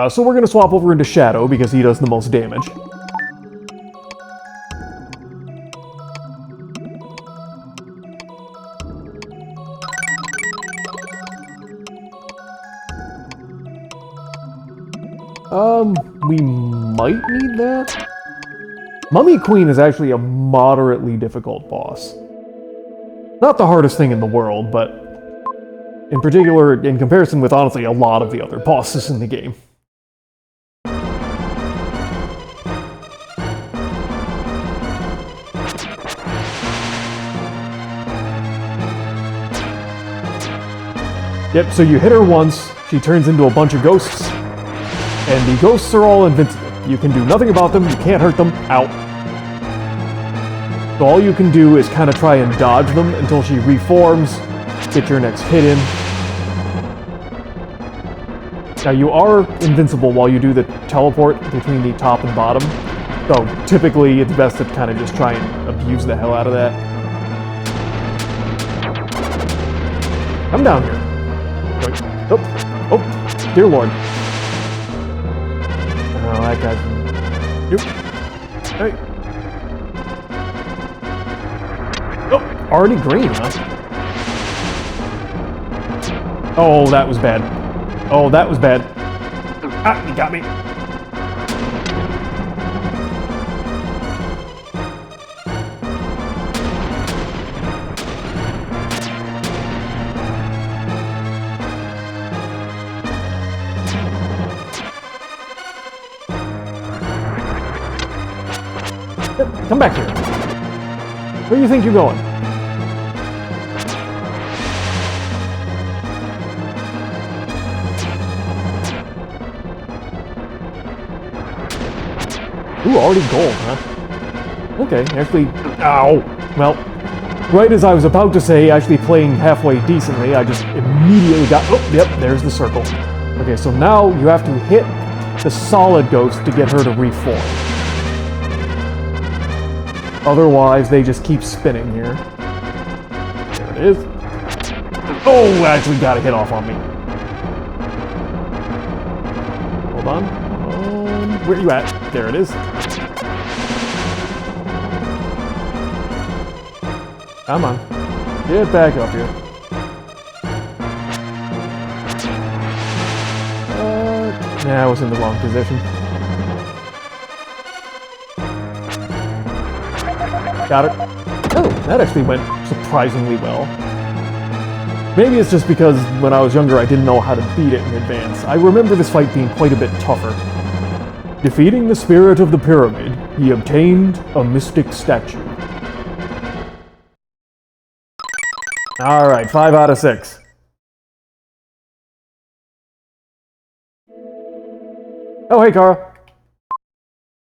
So we're gonna swap over into Shadow because he does the most damage. We might need that. Mummy Queen is actually a moderately difficult boss. Not the hardest thing in the world, but in particular, in comparison with honestly a lot of the other bosses in the game. Yep, so you hit her once, she turns into a bunch of ghosts, and the ghosts are all invincible. You can do nothing about them, you can't hurt them, out. So all you can do is kind of try and dodge them until she reforms, get your next hit in. Now you are invincible while you do the teleport between the top and bottom, so typically it's best to kind of just try and abuse the hell out of that. Come down here. Wait. Oh, dear Lord. Oh, that guy's... Nope. Hey. Oh, already green, huh? Oh, that was bad. Oh, that was bad. Ah, you got me. Come back here. Where do you think you're going? Ooh, already gold, huh? Okay, actually... Ow! Well, right as I was about to say, actually playing halfway decently, I just immediately got... Oh, yep, there's the circle. Okay, so now you have to hit the solid ghost to get her to reform. Otherwise, they just keep spinning here. There it is. Oh, actually got a hit off on me. Hold on. Where are you at? There it is. Come on. Get back up here. Nah, I was in the wrong position. Got it. Oh, that actually went surprisingly well. Maybe it's just because when I was younger I didn't know how to beat it in advance. I remember this fight being quite a bit tougher. Defeating the spirit of the pyramid, he obtained a mystic statue. Alright, 5 out of 6. Oh, hey, Kara.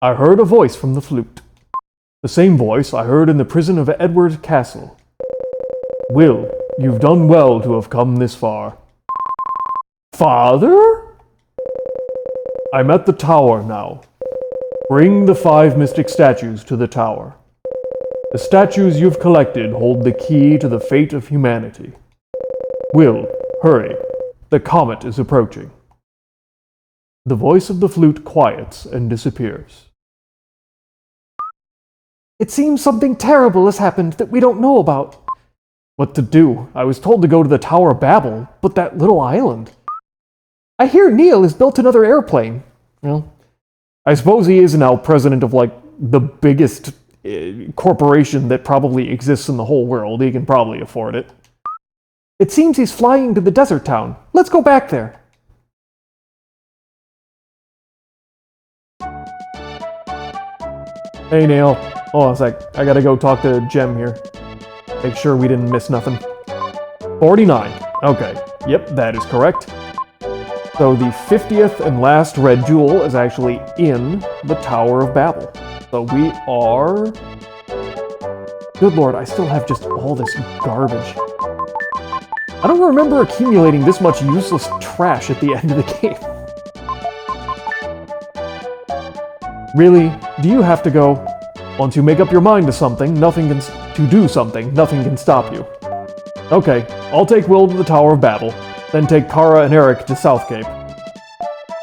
I heard a voice from the flute. The same voice I heard in the prison of Edward Castle. Will, You've done well to have come this far. Father? I'm at the tower now. Bring the 5 mystic statues to the tower. The statues you've collected hold the key to the fate of humanity. Will, hurry. The comet is approaching. The voice of the flute quiets and disappears. It seems something terrible has happened that we don't know about. What to do? I was told to go to the Tower of Babel, but that little island. I hear Neil has built another airplane. Well, I suppose he is now president of, like, the biggest corporation that probably exists in the whole world. He can probably afford it. It seems he's flying to the desert town. Let's go back there. Hey, Neil. Hold on a sec. I gotta go talk to Jem here. Make sure we didn't miss nothing. 49. Okay. Yep, that is correct. So the 50th and last red jewel is actually in the Tower of Babel. So we are... Good lord, I still have just all this garbage. I don't remember accumulating this much useless trash at the end of the game. Really? Do you have to go? Once you make up your mind to something, nothing can stop you. Okay, I'll take Will to the Tower of Babel, then take Kara and Eric to South Cape.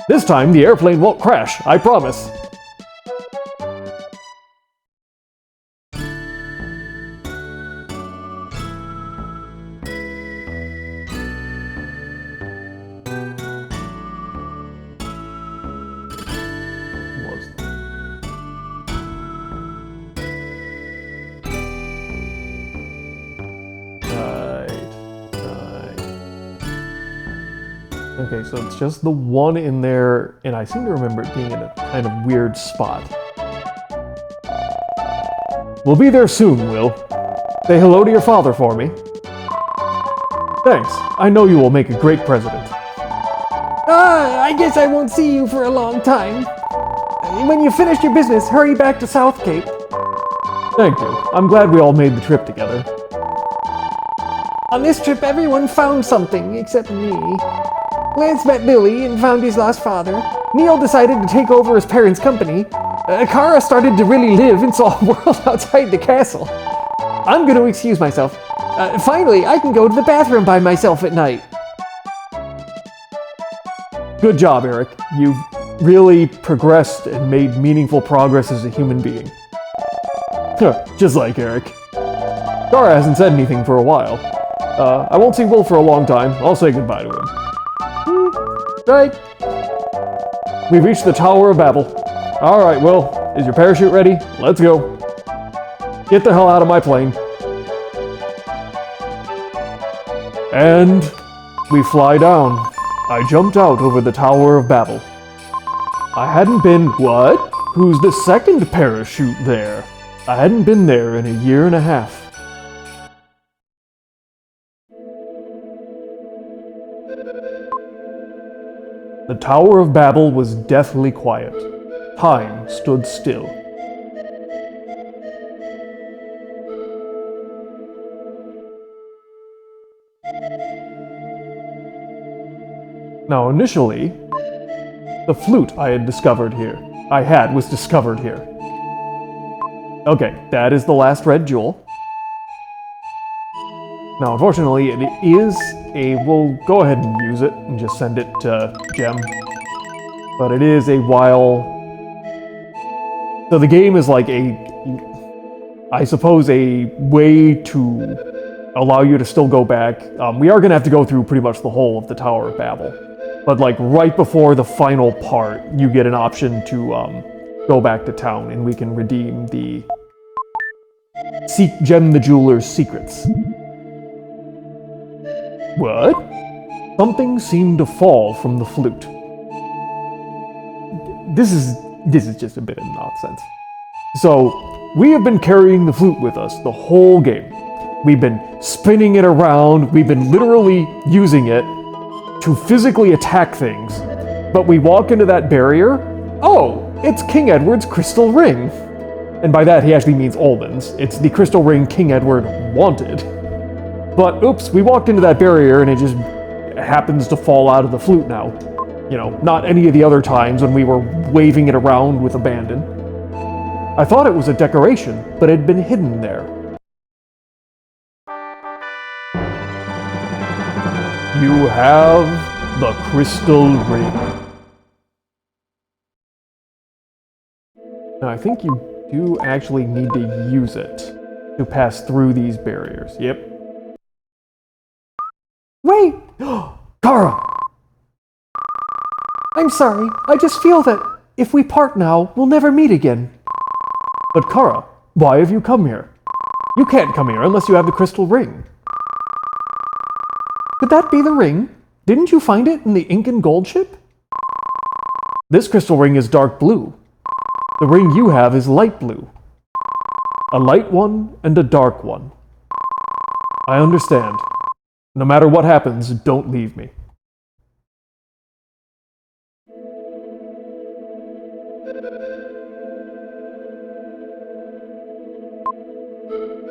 This time, the airplane won't crash, I promise. Okay, so it's just the one in there, and I seem to remember it being in a kind of weird spot. We'll be there soon, Will. Say hello to your father for me. Thanks. I know you will make a great president. I guess I won't see you for a long time. When you finish your business, hurry back to South Cape. Thank you. I'm glad we all made the trip together. On this trip, everyone found something except me. Lance met Lily and found his lost father. Neil decided to take over his parents' company. Kara started to really live and saw a world outside the castle. I'm going to excuse myself. Finally, I can go to the bathroom by myself at night. Good job, Eric. You've really progressed and made meaningful progress as a human being. Just like Eric. Kara hasn't said anything for a while. I won't see Will for a long time. I'll say goodbye to him. Right. We've reached the Tower of Babel. All right, Will. Is your parachute ready? Let's go. Get the hell out of my plane. And we fly down. I jumped out over the Tower of Babel. I hadn't been... What? Who's the second parachute there? I hadn't been there in a year and a half. The Tower of Babel was deathly quiet. Time stood still. Now initially, the flute was discovered here. Okay, that is the last red jewel. Now unfortunately, it is we'll go ahead and use it and just send it to Jem. But it is a while... So the game is like I suppose a way to allow you to still go back. We are going to have to go through pretty much the whole of the Tower of Babel. But like right before the final part, you get an option to go back to town and we can redeem the Jem the Jeweler's secrets. What? Something seemed to fall from the flute. This is just a bit of nonsense. So, we have been carrying the flute with us the whole game. We've been spinning it around, we've been literally using it to physically attack things. But we walk into that barrier, oh, it's King Edward's crystal ring. And by that he actually means almonds. It's the crystal ring King Edward wanted. But oops, we walked into that barrier and it just happens to fall out of the flute now. You know, not any of the other times when we were waving it around with abandon. I thought it was a decoration, but it had been hidden there. You have the crystal ring. Now, I think you do actually need to use it to pass through these barriers. Yep. Wait! Kara! I'm sorry. I just feel that if we part now, we'll never meet again. But Kara, why have you come here? You can't come here unless you have the crystal ring. Could that be the ring? Didn't you find it in the ink and gold ship? This crystal ring is dark blue. The ring you have is light blue. A light one and a dark one. I understand. No matter what happens, don't leave me.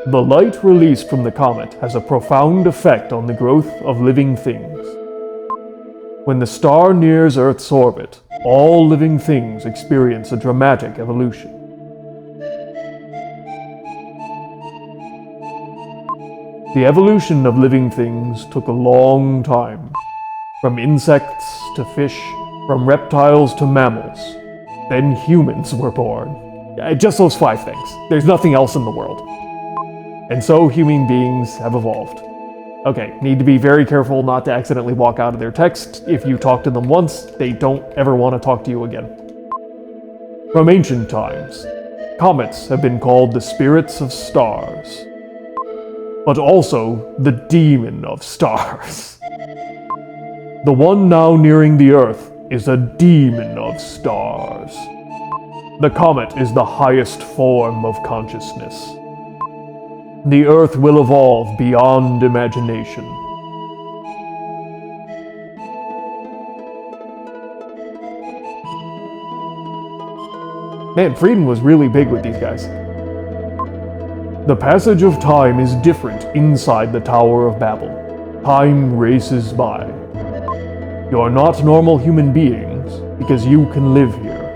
The light released from the comet has a profound effect on the growth of living things. When the star nears Earth's orbit, all living things experience a dramatic evolution. The evolution of living things took a long time. From insects to fish, from reptiles to mammals. Then humans were born. Just those 5 things. There's nothing else in the world. And so human beings have evolved. Okay, need to be very careful not to accidentally walk out of their text. If you talk to them once, they don't ever want to talk to you again. From ancient times, comets have been called the spirits of stars, but also the demon of stars. The one now nearing the Earth is a demon of stars. The comet is the highest form of consciousness. The Earth will evolve beyond imagination. Man, Frieden was really big with these guys. The passage of time is different inside the Tower of Babel. Time races by. You are not normal human beings because you can live here.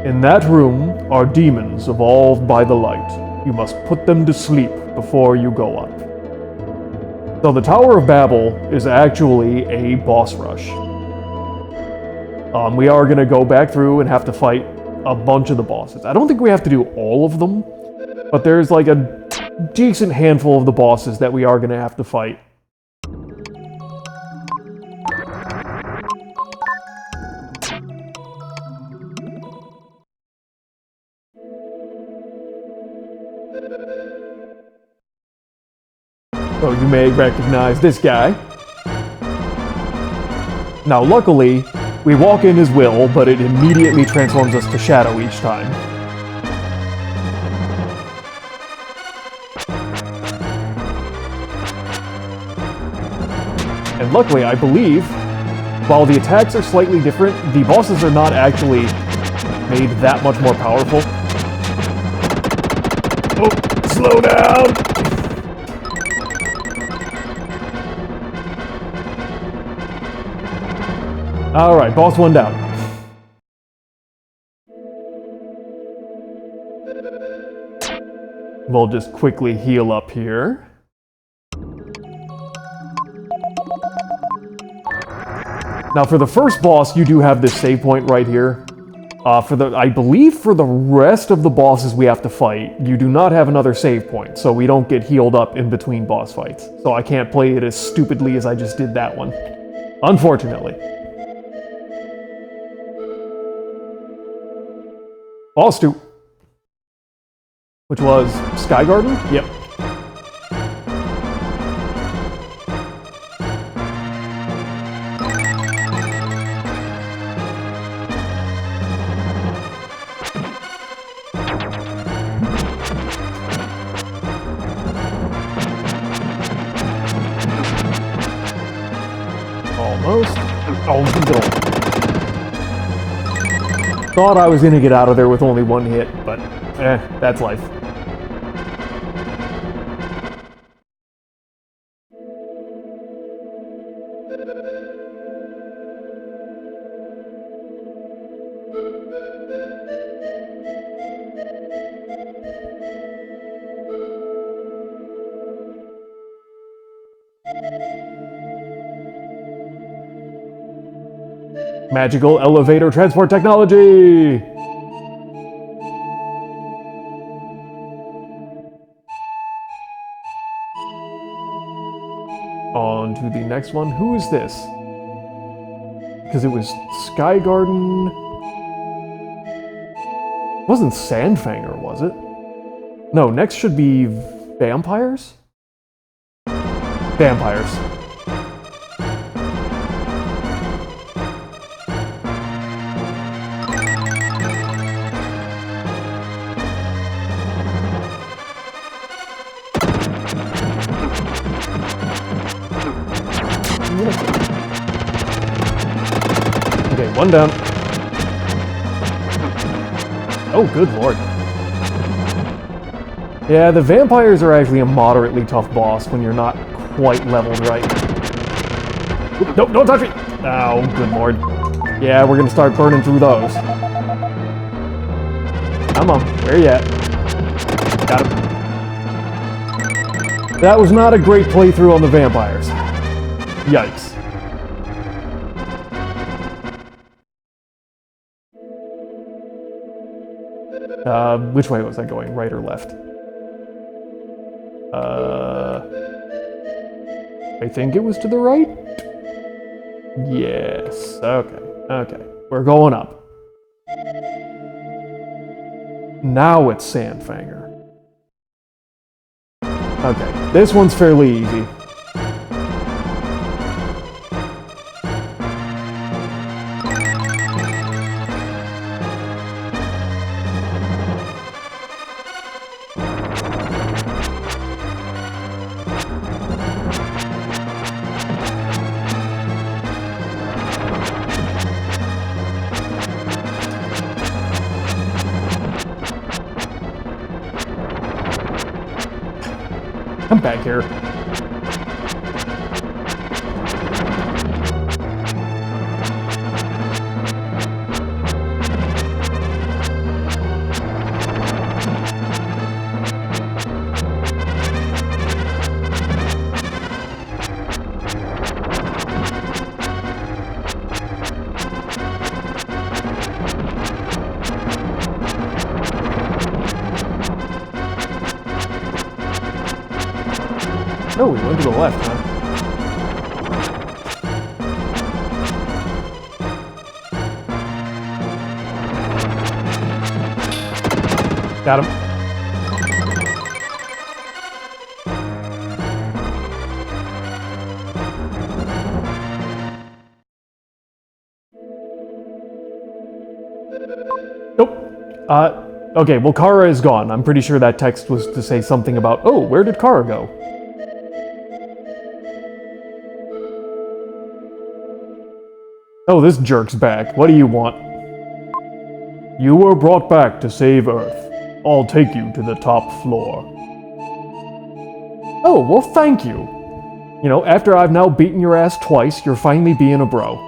In that room are demons evolved by the light. You must put them to sleep before you go up. So the Tower of Babel is actually a boss rush. We are going to go back through and have to fight a bunch of the bosses. I don't think we have to do all of them, but there's like a decent handful of the bosses that we are going to have to fight. So you may recognize this guy. Now luckily, we walk in as Will, but it immediately transforms us to Shadow each time. And luckily, I believe, while the attacks are slightly different, the bosses are not actually made that much more powerful. Oh, slow down! Alright, boss one down. We'll just quickly heal up here. Now for the first boss, you do have this save point right here. I believe for the rest of the bosses we have to fight, you do not have another save point, so we don't get healed up in between boss fights. So I can't play it as stupidly as I just did that one. Unfortunately. Boss 2. Which was Sky Garden? Yep. Almost. Oh, no. Thought I was gonna get out of there with only one hit, but that's life. Magical elevator transport technology! On to the next one. Who is this? Because it was Sky Garden. It wasn't Sandfanger, was it? No, next should be vampires? Vampires. Okay, one down. Oh, good lord. Yeah, the vampires are actually a moderately tough boss when you're not quite leveled right. Oop, nope, don't touch me! Oh, good lord. Yeah, we're gonna start burning through those. Come on, where you at? Got him. That was not a great playthrough on the vampires. Yikes. Which way was I going? Right or left? I think it was to the right? Yes. Okay. We're going up. Now it's Sandfanger. Okay, this one's fairly easy. Come back here. Oh, we went to the left, huh? Got him. Nope. Okay, well, Kara is gone. I'm pretty sure that text was to say something about, oh, where did Kara go? Oh, this jerk's back. What do you want? You were brought back to save Earth. I'll take you to the top floor. Oh, well, thank you. You know, after I've now beaten your ass twice, you're finally being a bro.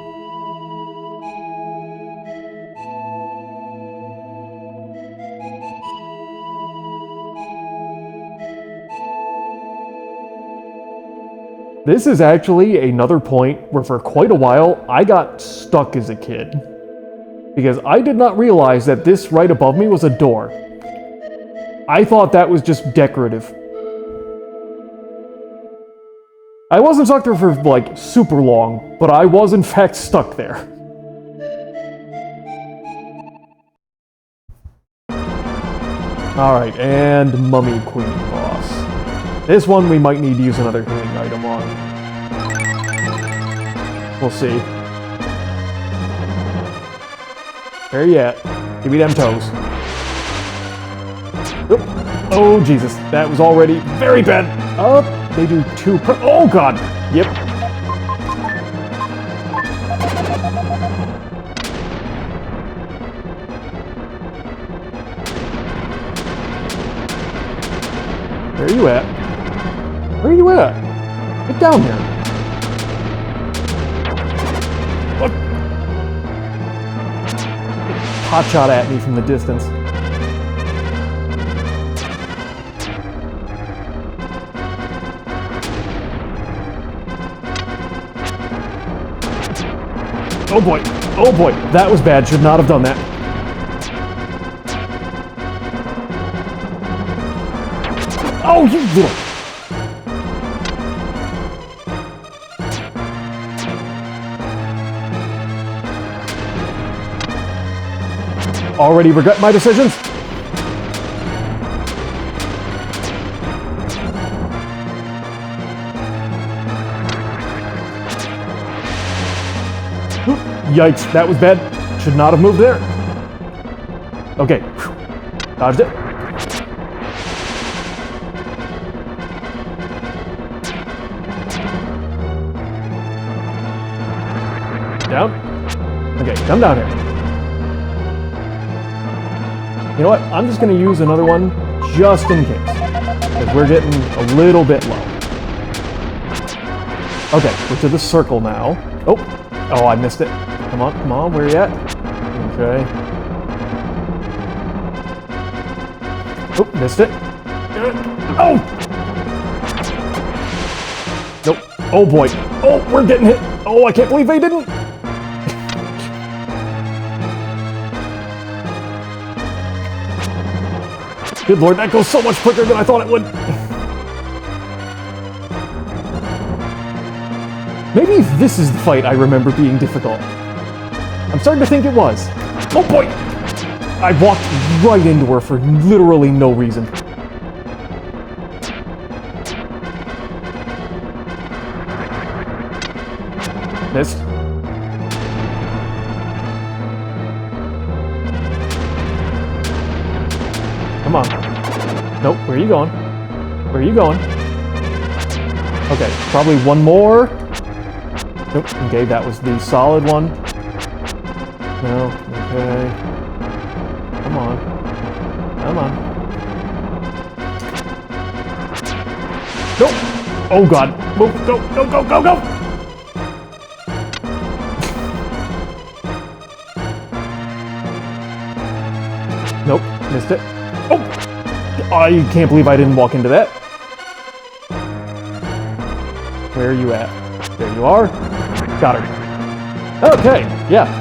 This is actually another point where for quite a while I got stuck as a kid. Because I did not realize that this right above me was a door. I thought that was just decorative. I wasn't stuck there for like super long, but I was in fact stuck there. Alright, and Mummy Queen boss. This one we might need to use another healing item on. We'll see. Where you at? Give me them toes. Oop. Oh, Jesus. That was already very bad. Oh, they do two per... Oh, God. Yep. Where are you at? Where are you at? Get down here. What? Hot shot at me from the distance. Oh boy. Oh boy, that was bad. Should not have done that. Oh, you little... Already regret my decisions? Yikes, that was bad. Should not have moved there. Okay, dodged it. Down. Okay, come down here. You know what? I'm just going to use another one just in case. Because we're getting a little bit low. Okay, we're to the circle now. Oh, I missed it. Come on, where are you at? Okay. Oh, missed it. Oh! Nope. Oh boy. Oh, we're getting hit. Oh, I can't believe they didn't. Good lord, that goes so much quicker than I thought it would. Maybe this is the fight I remember being difficult. I'm starting to think it was. Oh boy! I walked right into her for literally no reason. Missed. Come on. Nope, where are you going? Where are you going? Okay, probably one more. Nope, okay, that was the solid one. No, okay. Come on. Come on. Nope! Oh god. Move, go, go, go, go, go! Nope, missed it. Oh! I can't believe I didn't walk into that. Where are you at? There you are. Got her. Okay, yeah.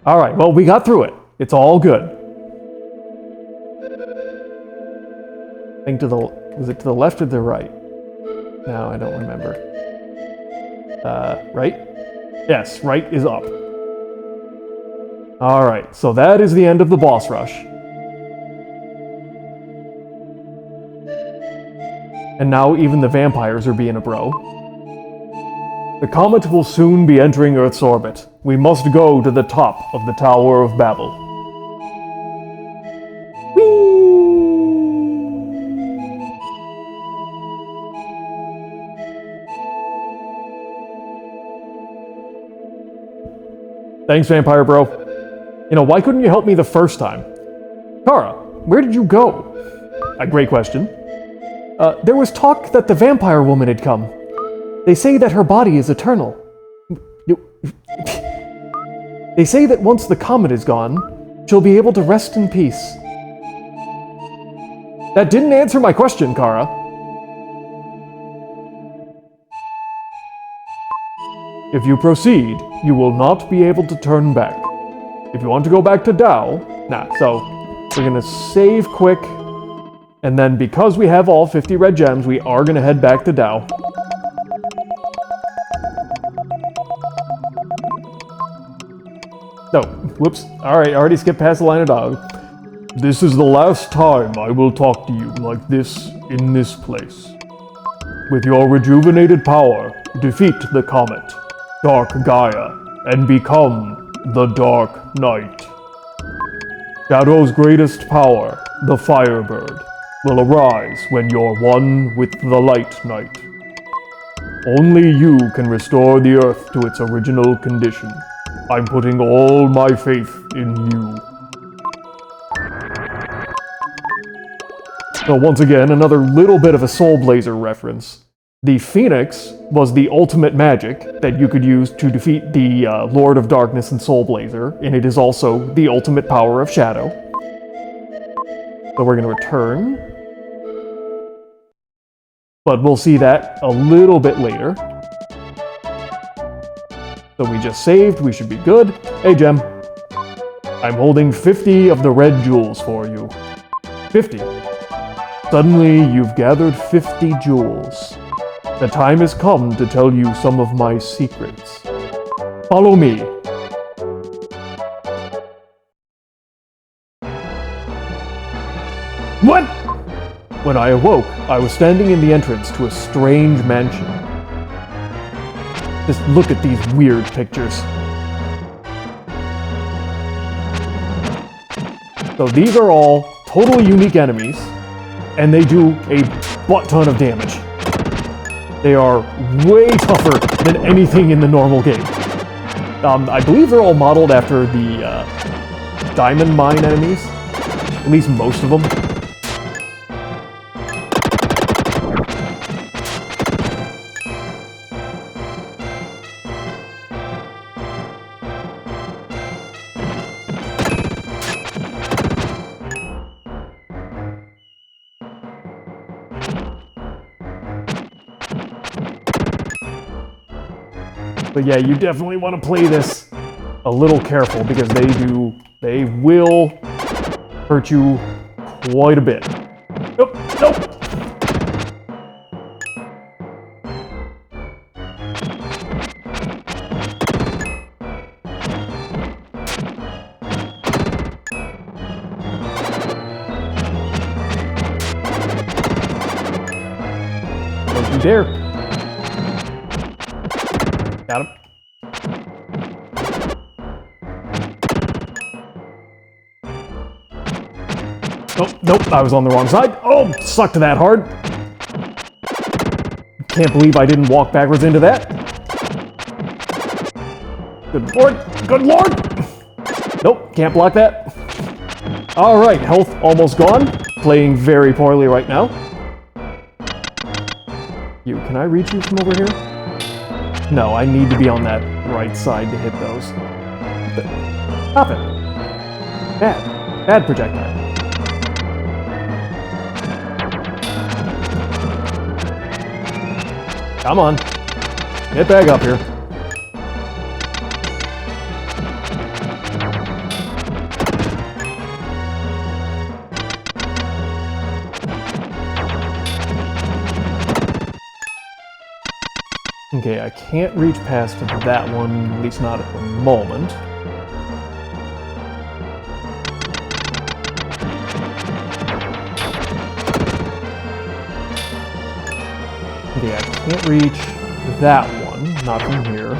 Alright, well, we got through it. It's all good. I think was it to the left or the right? No, I don't remember. Right? Yes, right is up. Alright, so that is the end of the boss rush. And now even the vampires are being a bro. The comet will soon be entering Earth's orbit. We must go to the top of the Tower of Babel. Thanks, Vampire Bro. You know, why couldn't you help me the first time? Kara, where did you go? A great question. There was talk that the vampire woman had come. They say that her body is eternal. They say that once the comet is gone, she'll be able to rest in peace. That didn't answer my question, Kara. If you proceed, you will not be able to turn back. If you want to go back to Tao, so we're gonna save quick, and then because we have all 50 red gems, we are gonna head back to Tao. No, whoops. Alright, I already skipped past the line of dialogue. This is the last time I will talk to you like this in this place. With your rejuvenated power, defeat the comet, Dark Gaia, and become the Dark Knight. Shadow's greatest power, the Firebird, will arise when you're one with the Light Knight. Only you can restore the Earth to its original condition. I'm putting all my faith in you. So once again, another little bit of a Soul Blazer reference. The Phoenix was the ultimate magic that you could use to defeat the Lord of Darkness and Soul Blazer, and it is also the ultimate power of Shadow. So we're going to return. but we'll see that a little bit later. So we just saved, we should be good. Hey, Gem. I'm holding 50 of the red jewels for you. 50. Suddenly, you've gathered 50 jewels. The time has come to tell you some of my secrets. Follow me. What? When I awoke, I was standing in the entrance to a strange mansion. Just look at these weird pictures. So these are all totally unique enemies, and they do a butt ton of damage. They are way tougher than anything in the normal game. I believe they're all modeled after the diamond mine enemies, at least most of them. But yeah, you definitely want to play this a little careful because they will hurt you quite a bit. Nope, nope. Don't you dare. Got him. Oh, nope, I was on the wrong side. Oh, sucked that hard. Can't believe I didn't walk backwards into that. Good lord, good lord. Nope, can't block that. All right, health almost gone. Playing very poorly right now. Can I reach you from over here? No, I need to be on that right side to hit those. Stop it. Bad. Bad projectile. Come on. Get back up here. Okay, I can't reach past that one, at least not at the moment. Okay, I can't reach that one, not from here.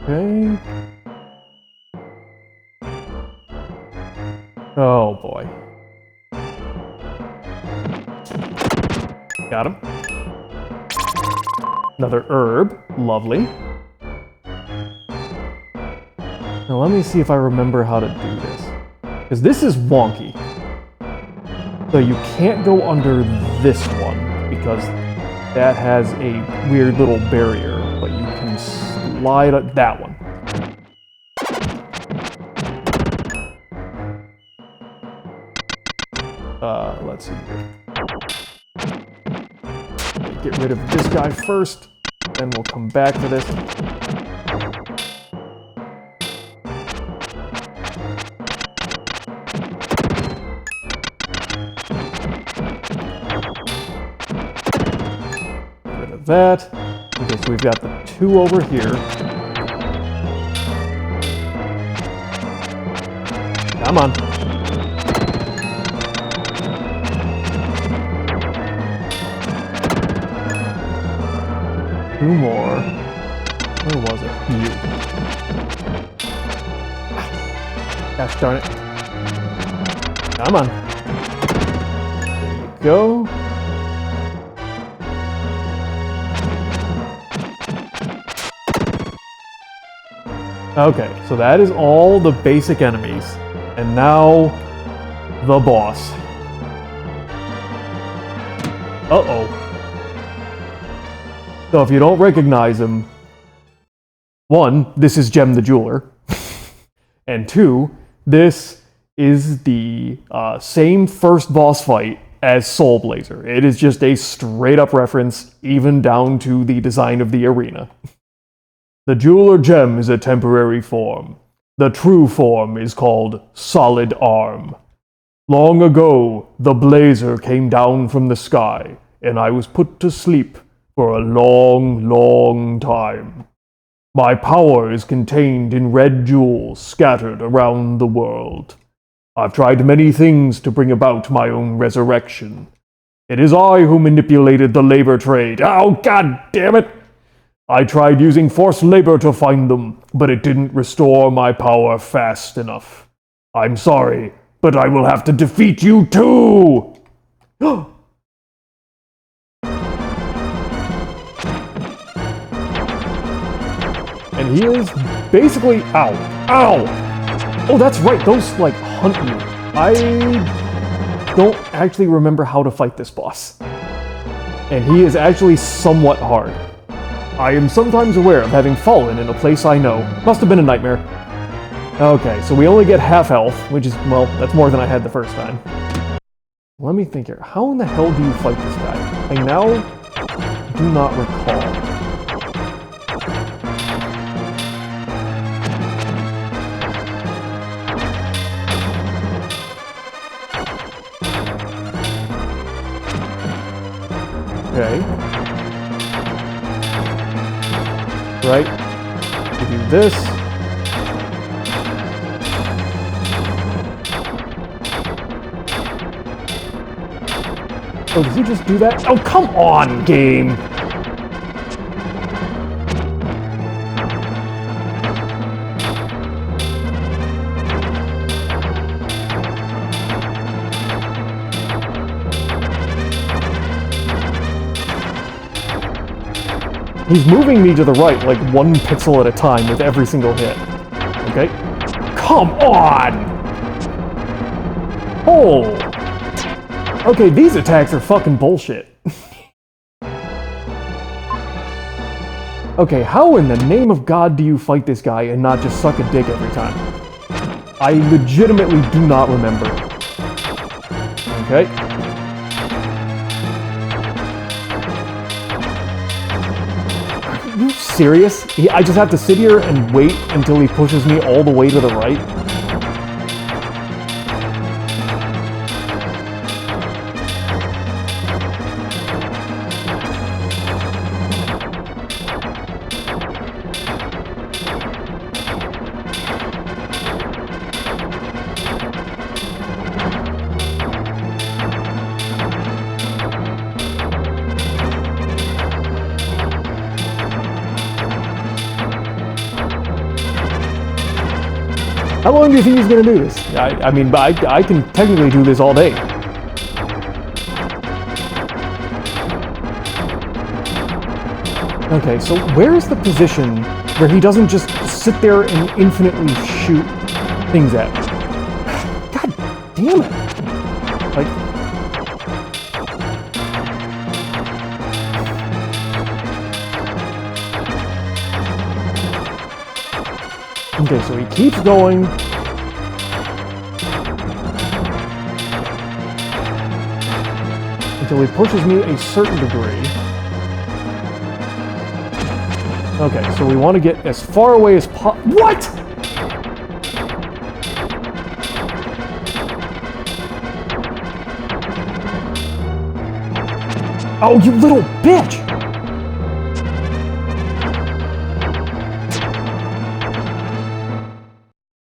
Okay. Oh boy. Got him. Another herb. Lovely. Now let me see if I remember how to do this. Because this is wonky. So you can't go under this one because that has a weird little barrier, but you can slide up that one. Let's see here. Get rid of this guy first, then we'll come back to this. Get rid of that. Okay, so we've got the two over here. Come on. Two more. Where was it? You. Gosh darn it. Come on. There you go. Okay, so that is all the basic enemies. And now the boss. Uh-oh. So if you don't recognize him, one, this is Gem the Jeweler. And two, this is the same first boss fight as Soul Blazer. It is just a straight up reference, even down to the design of the arena. The Jeweler Gem is a temporary form. The true form is called Solid Arm. Long ago, the Blazer came down from the sky, and I was put to sleep for a long, long time. My power is contained in red jewels scattered around the world. I've tried many things to bring about my own resurrection. It is I who manipulated the labor trade. Oh, god damn it! I tried using forced labor to find them, but it didn't restore my power fast enough. I'm sorry, but I will have to defeat you too! And he is basically... Ow! Ow! Oh, that's right, those, like, hunt you. I don't actually remember how to fight this boss. And he is actually somewhat hard. I am sometimes aware of having fallen in a place I know. Must have been a nightmare. Okay, so we only get half health, which is, well, that's more than I had the first time. Let me think here. How in the hell do you fight this guy? I now do not recall. Okay. Right. We do this. Oh, does he just do that? Oh, come on, game! He's moving me to the right, like 1 pixel at a time with every single hit. Okay? Come on! Oh! Okay, these attacks are fucking bullshit. Okay, how in the name of God do you fight this guy and not just suck a dick every time? I legitimately do not remember. Okay. Are you serious? I just have to sit here and wait until he pushes me all the way to the right? How long do you think he's gonna do this? I mean, I can technically do this all day. Okay, so where is the position where he doesn't just sit there and infinitely shoot things at me? God damn it! Like... Okay, so he keeps going. Until he pushes me a certain degree. Okay, so we want to get as far away as What?! Oh, you little bitch!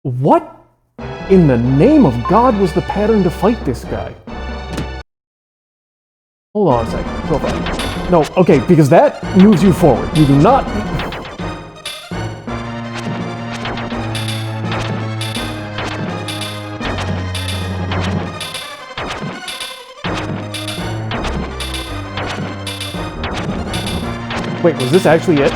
What in the name of God was the pattern to fight this guy? Hold on a second. Go back. No, okay, because that moves you forward. You do not... Wait, was this actually it?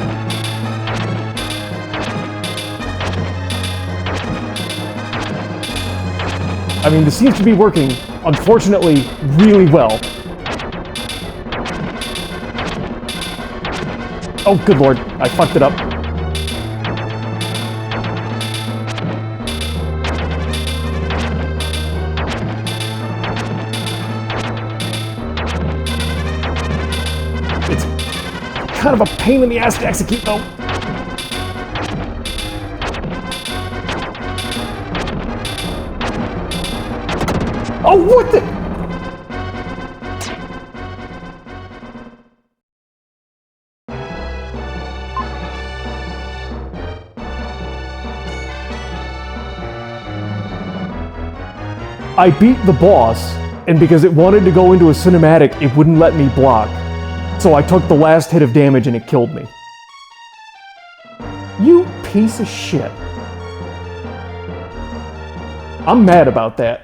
I mean, this seems to be working, unfortunately, really well. Oh, good lord, I fucked it up. It's kind of a pain in the ass to execute, though. Oh, what the? I beat the boss, and because it wanted to go into a cinematic, it wouldn't let me block. So I took the last hit of damage and it killed me. You piece of shit. I'm mad about that.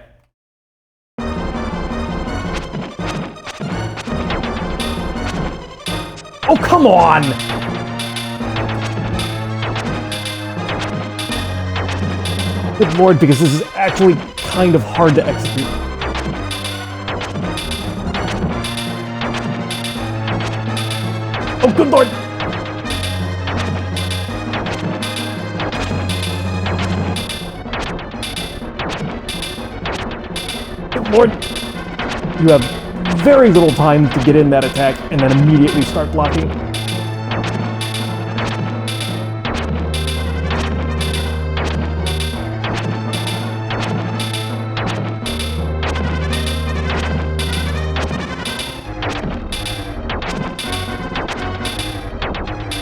Oh, come on! Good lord, because this is actually kind of hard to execute. Oh, good lord! Good lord! You have very little time to get in that attack and then immediately start blocking.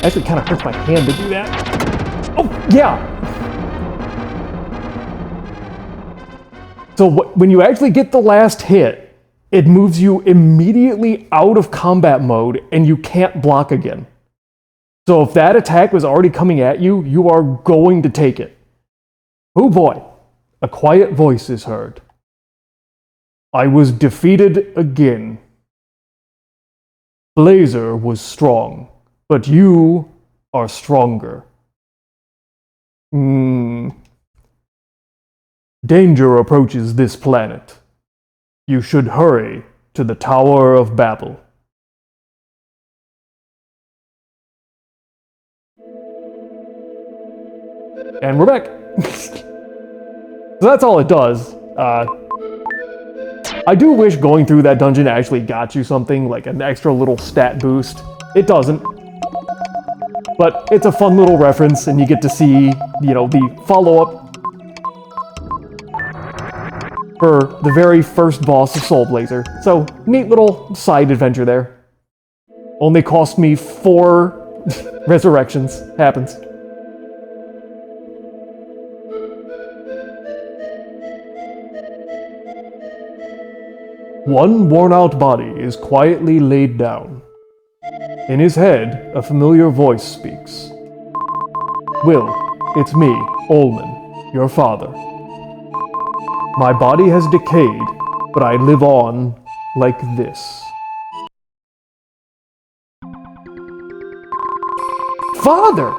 Actually kind of hurts my hand to do that. Oh, yeah! So when you actually get the last hit, it moves you immediately out of combat mode and you can't block again. So if that attack was already coming at you, you are going to take it. Oh boy, a quiet voice is heard. I was defeated again. Blazer was strong, but you are stronger. Danger approaches this planet. You should hurry to the Tower of Babel. And we're back. So that's all it does. I do wish going through that dungeon actually got you something, like an extra little stat boost. It doesn't. But it's a fun little reference, and you get to see, the follow-up for the very first boss of Soul Blazer. So, neat little side adventure there. Only cost me 4 resurrections. Happens. One worn-out body is quietly laid down. In his head, a familiar voice speaks. Will, it's me, Olman, your father. My body has decayed, but I live on like this. Father!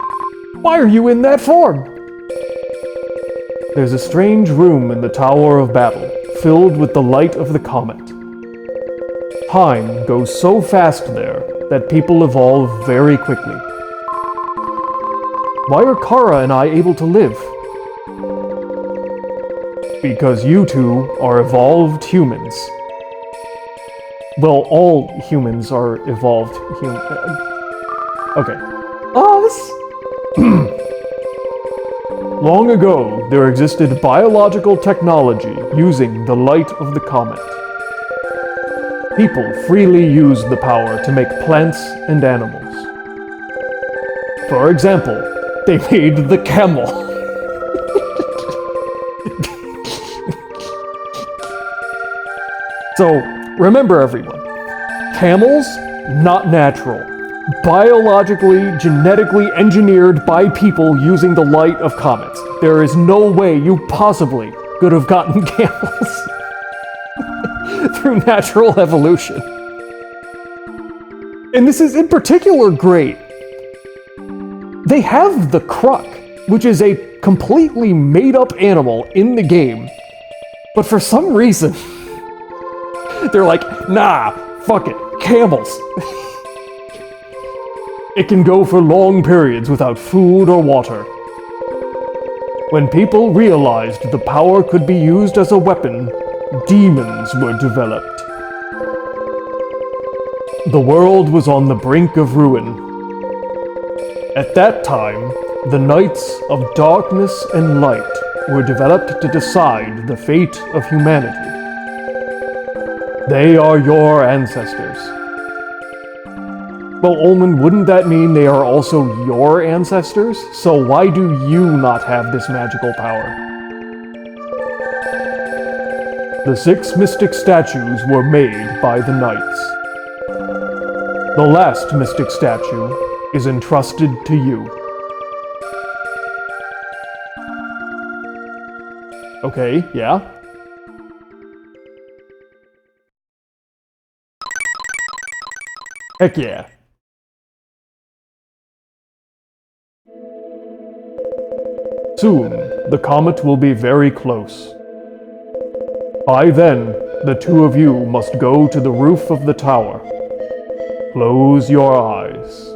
Why are you in that form? There's a strange room in the Tower of Babel, filled with the light of the comet. Time goes so fast there that people evolve very quickly. Why are Kara and I able to live? Because you two are evolved humans. Well, all humans are evolved human. Okay. Us? Long ago, there existed biological technology using the light of the comet. People freely used the power to make plants and animals. For example, they made the camel. So, remember everyone, camels, not natural. Biologically, genetically engineered by people using the light of comets. There is no way you possibly could have gotten camels through natural evolution. And this is in particular great. They have the Kruk, which is a completely made-up animal in the game. But for some reason, they're like, nah, fuck it, camels. It can go for long periods without food or water. When people realized the power could be used as a weapon, demons were developed. The world was on the brink of ruin. At that time, the Knights of Darkness and Light were developed to decide the fate of humanity. They are your ancestors. Well, Ullman, wouldn't that mean they are also your ancestors? So why do you not have this magical power? The 6 mystic statues were made by the Knights. The last mystic statue is entrusted to you. Okay, yeah? Heck yeah. Soon, the comet will be very close. By then, the 2 of you must go to the roof of the tower. Close your eyes.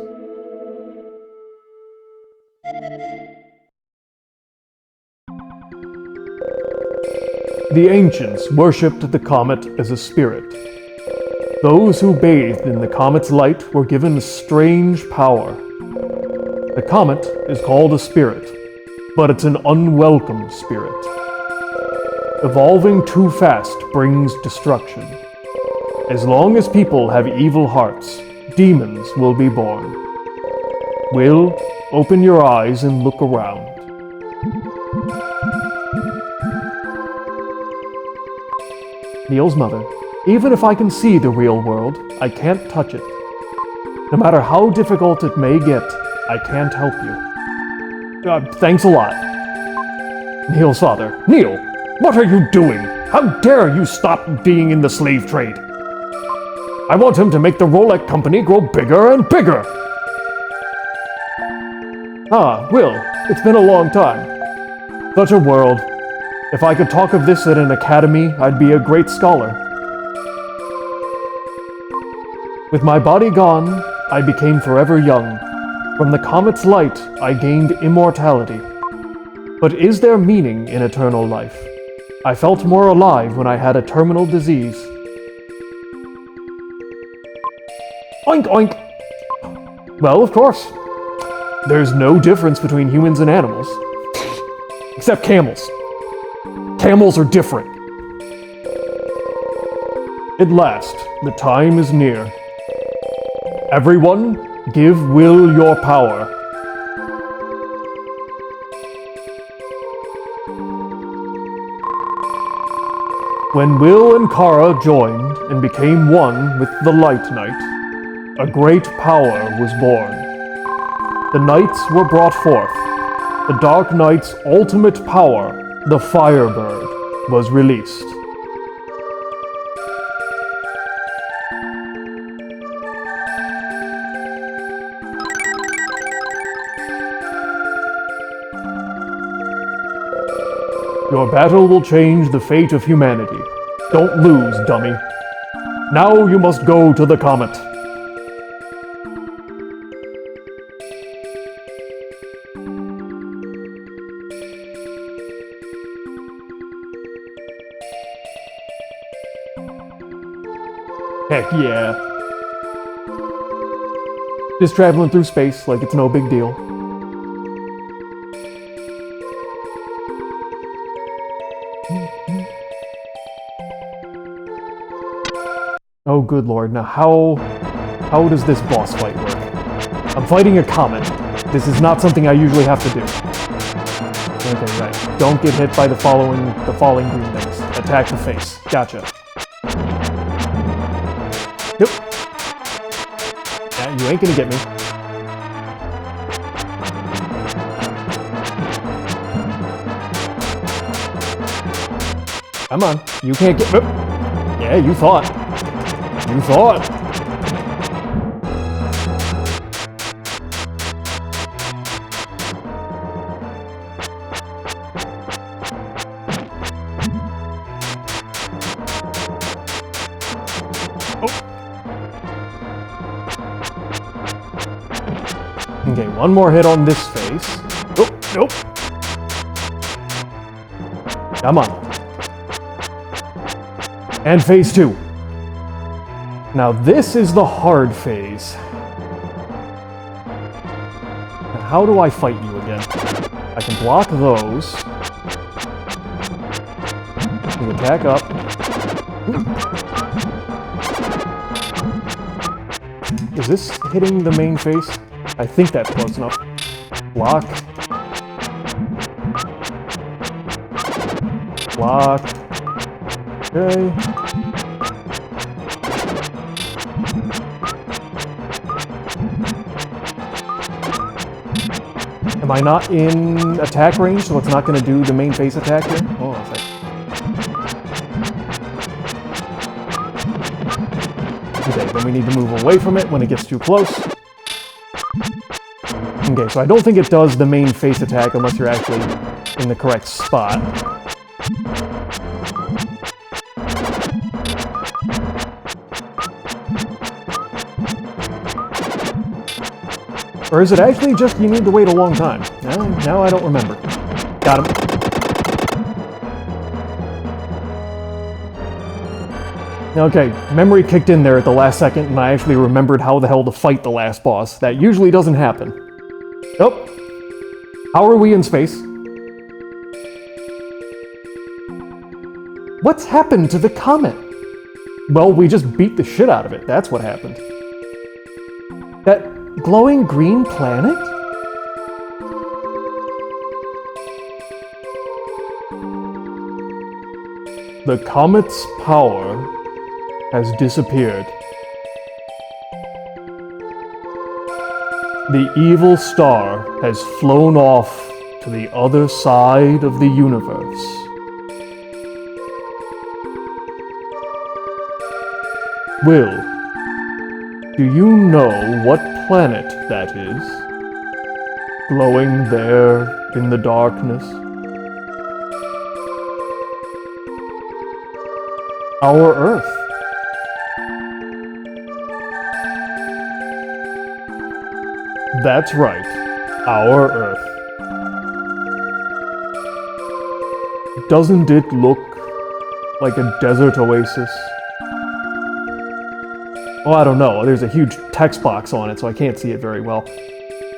The ancients worshipped the comet as a spirit. Those who bathed in the comet's light were given a strange power. The comet is called a spirit, but it's an unwelcome spirit. Evolving too fast brings destruction. As long as people have evil hearts, demons will be born. Will, open your eyes and look around. Neil's mother. Even if I can see the real world, I can't touch it. No matter how difficult it may get, I can't help you. Thanks a lot. Neil's father. Neil, what are you doing? How dare you stop being in the slave trade? I want him to make the Rolex company grow bigger and bigger. Ah, Will, it's been a long time. Such a world. If I could talk of this at an academy, I'd be a great scholar. With my body gone, I became forever young. From the comet's light, I gained immortality. But is there meaning in eternal life? I felt more alive when I had a terminal disease. Oink oink! Well, of course. There's no difference between humans and animals. Except camels. Camels are different. At last, the time is near. Everyone, give Will your power. When Will and Kara joined and became one with the Light Knight, a great power was born. The Knights were brought forth. The Dark Knight's ultimate power, the Firebird, was released. Your battle will change the fate of humanity. Don't lose, dummy. Now you must go to the comet. Heck yeah. Just traveling through space like it's no big deal. Oh, good lord. Now how does this boss fight work? I'm fighting a comet. This is not something I usually have to do. Okay, right. Don't get hit by the falling green things. Attack the face. Gotcha. Yep. Yeah, you ain't gonna get me. Come on. You can't get... Yeah, you thought. You thought. Okay, one more hit on this face. Oh, nope. Come on. And phase 2. Now this is the hard phase. Now how do I fight you again? I can block those. You attack up. Is this hitting the main face? I think that's close enough. Block. Block. Okay. Am I not in attack range, so it's not going to do the main face attack here? Oh, it's like... Okay, then we need to move away from it when it gets too close. Okay, so I don't think it does the main face attack unless you're actually in the correct spot. Or is it actually just you need to wait a long time? Now I don't remember. Got him. Okay, memory kicked in there at the last second, and I actually remembered how the hell to fight the last boss. That usually doesn't happen. Oh. How are we in space? What's happened to the comet? Well, we just beat the shit out of it. That's what happened. That glowing green planet? The comet's power has disappeared. The evil star has flown off to the other side of the universe. Will, do you know what planet that is? Glowing there in the darkness? Our Earth. That's right, our Earth. Doesn't it look like a desert oasis? Oh, I don't know. There's a huge text box on it, so I can't see it very well.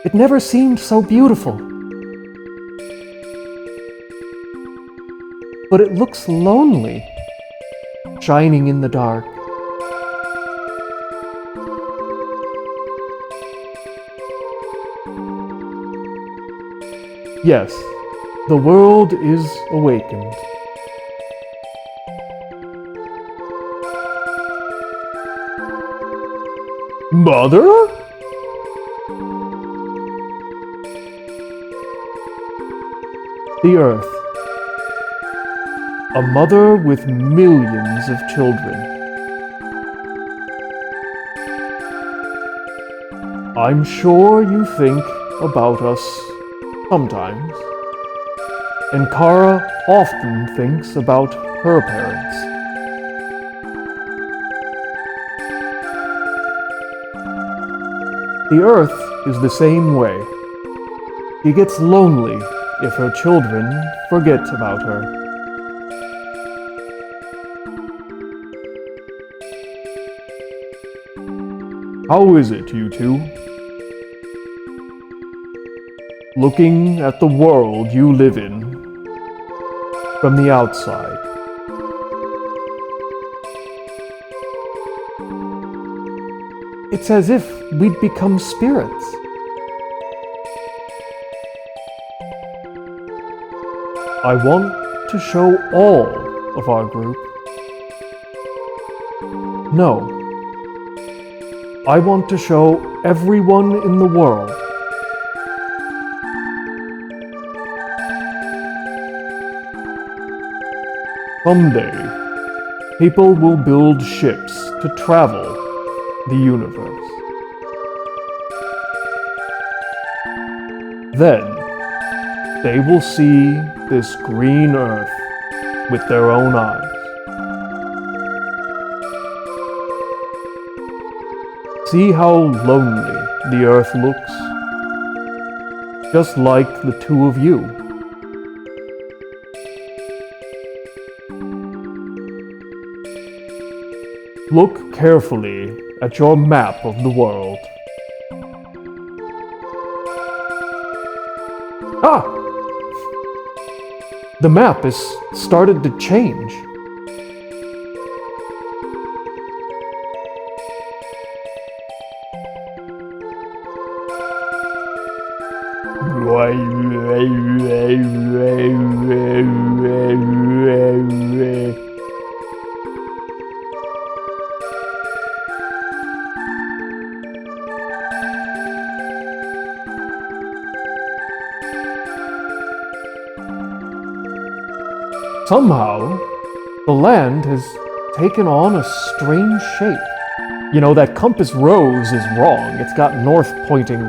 It never seemed so beautiful. But it looks lonely, shining in the dark. Yes, the world is awakened. Mother? The Earth. A mother with millions of children. I'm sure you think about us sometimes. And Kara often thinks about her parents. The Earth is the same way. She gets lonely if her children forget about her. How is it, you two? Looking at the world you live in from the outside. It's as if we'd become spirits. I want to show all of our group. No. I want to show everyone in the world. Someday, people will build ships to travel the universe. Then, they will see this green Earth with their own eyes. See how lonely the Earth looks just like the two of you. Look carefully at your map of the world. Ah! The map has started to change. Somehow, the land has taken on a strange shape. You know, that compass rose is wrong. It's got north pointing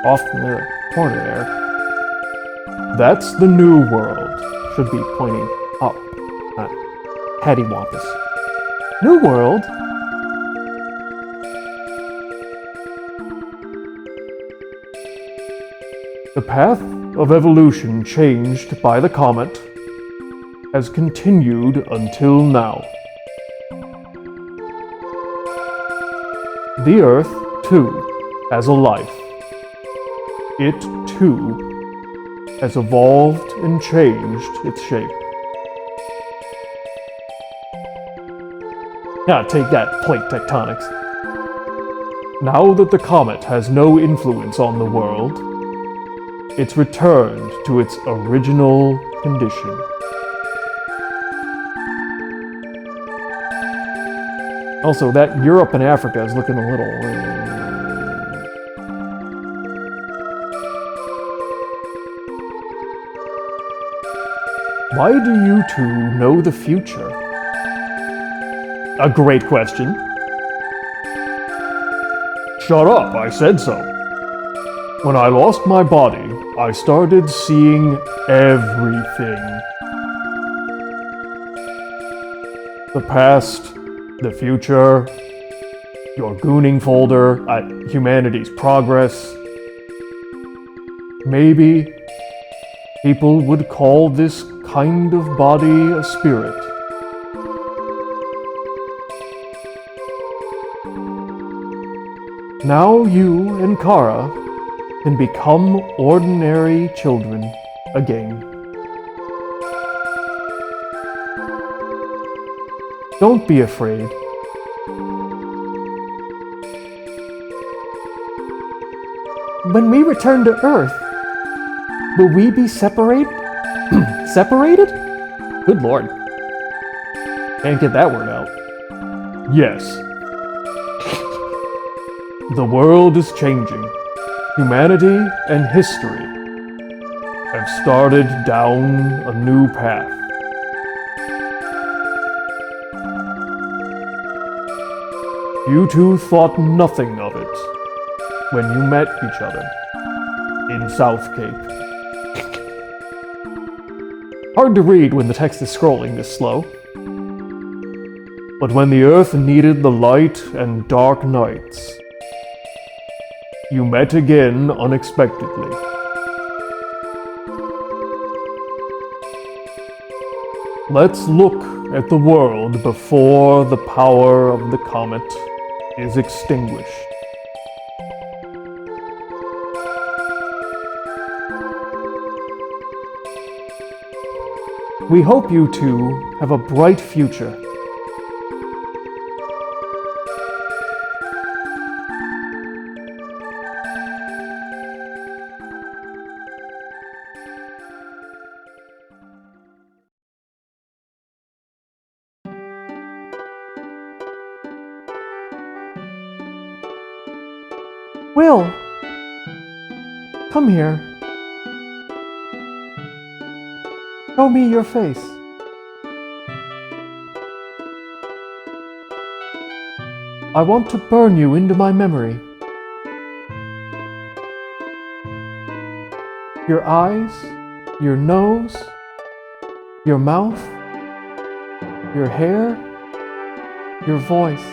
off in the corner there. That's the new world. Should be pointing up, not cattywampus. New world? The path of evolution changed by the comet has continued until now. The Earth, too, has a life. It, too, has evolved and changed its shape. Now take that, plate tectonics. Now that the comet has no influence on the world, it's returned to its original condition. Also, that Europe and Africa is looking a little... Why do you two know the future? A great question. Shut up, I said so. When I lost my body, I started seeing everything. The past, the future, your gooning folder, humanity's progress. Maybe people would call this kind of body a spirit. Now you and Kara can become ordinary children again. Don't be afraid. When we return to Earth, will we be separated? Separated? Good Lord. Can't get that word out. Yes. The world is changing. Humanity and history have started down a new path. You two thought nothing of it when you met each other in South Cape. Hard to read when the text is scrolling this slow. But when the Earth needed the light and dark nights, you met again unexpectedly. Let's look at the world before the power of the comet is extinguished. We hope you two have a bright future. Will, come here. Show me your face. I want to burn you into my memory. Your eyes, your nose, your mouth, your hair, your voice,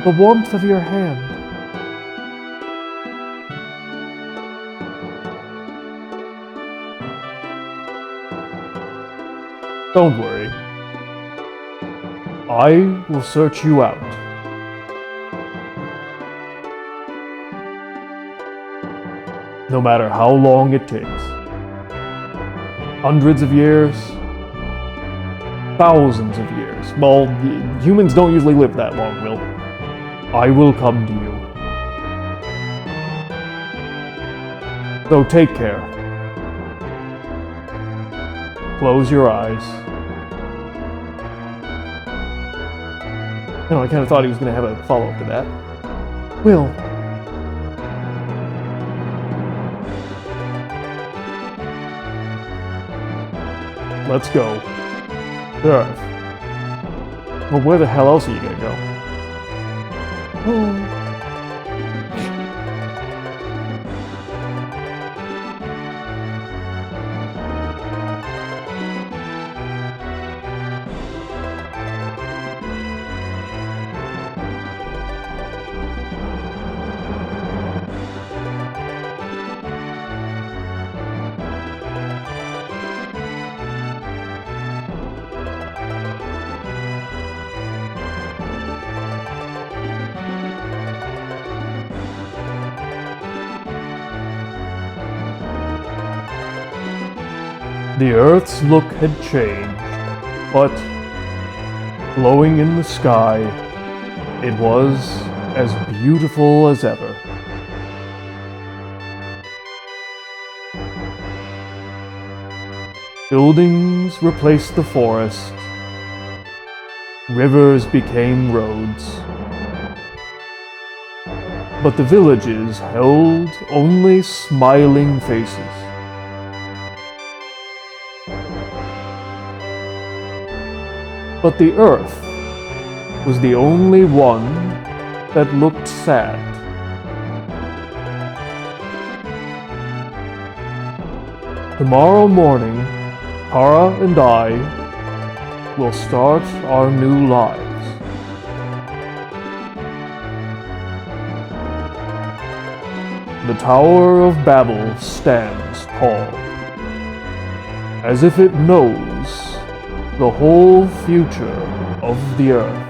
the warmth of your hand. Don't worry. I will search you out. No matter how long it takes. Hundreds of years, thousands of years. Well, humans don't usually live that long, Will. I will come to you. So take care. Close your eyes. You know, I kind of thought he was going to have a follow-up to that. Will, let's go. Earth. Well, where the hell else are you going to go? oh, The Earth's look had changed, but glowing in the sky, it was as beautiful as ever. Buildings replaced the forest, rivers became roads, but the villages held only smiling faces. But the Earth was the only one that looked sad. Tomorrow morning, Tara and I will start our new lives. The Tower of Babel stands tall, as if it knows the whole future of the Earth.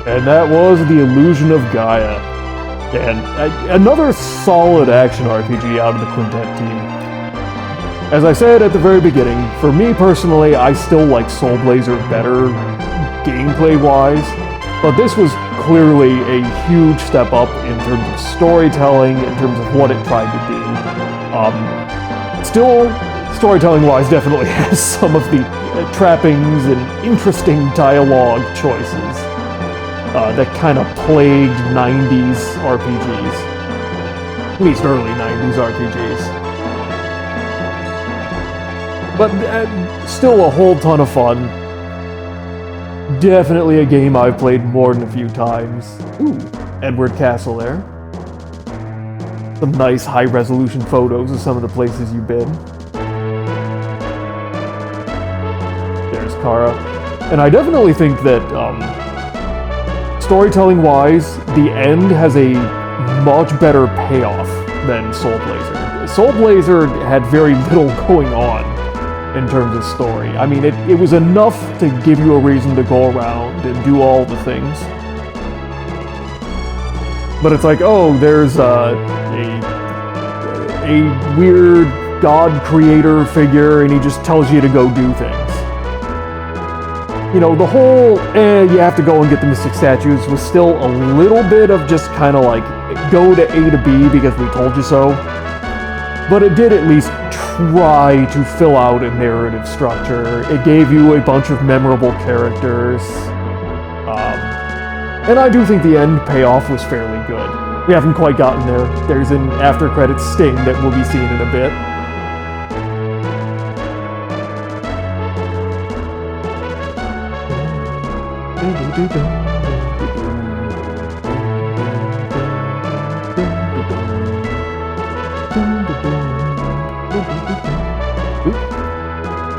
And that was The Illusion of Gaia. And another solid action RPG out of the Quintet team. As I said at the very beginning, for me personally, I still like Soul Blazer better gameplay-wise, but this was clearly a huge step up in terms of storytelling, in terms of what it tried to do. Still, storytelling-wise, definitely has some of the trappings and interesting dialogue choices that kind of plagued 90s RPGs. At least early 90s RPGs. But still a whole ton of fun. Definitely a game I've played more than a few times. Ooh, Edward Castle there. Some nice high-resolution photos of some of the places you've been. There's Kara. And I definitely think that, storytelling-wise, the end has a much better payoff than Soul Blazer. Soul Blazer had very little going on in terms of story. I mean, it was enough to give you a reason to go around and do all the things. But it's like, oh, there's a weird god creator figure and he just tells you to go do things. You know, the whole, you have to go and get the mystic statues was still a little bit of just kind of like, go to A to B because we told you so. But it did at least try to fill out a narrative structure. It gave you a bunch of memorable characters. And I do think the end payoff was fairly good. We haven't quite gotten there. There's an after-credits sting that we'll be seeing in a bit.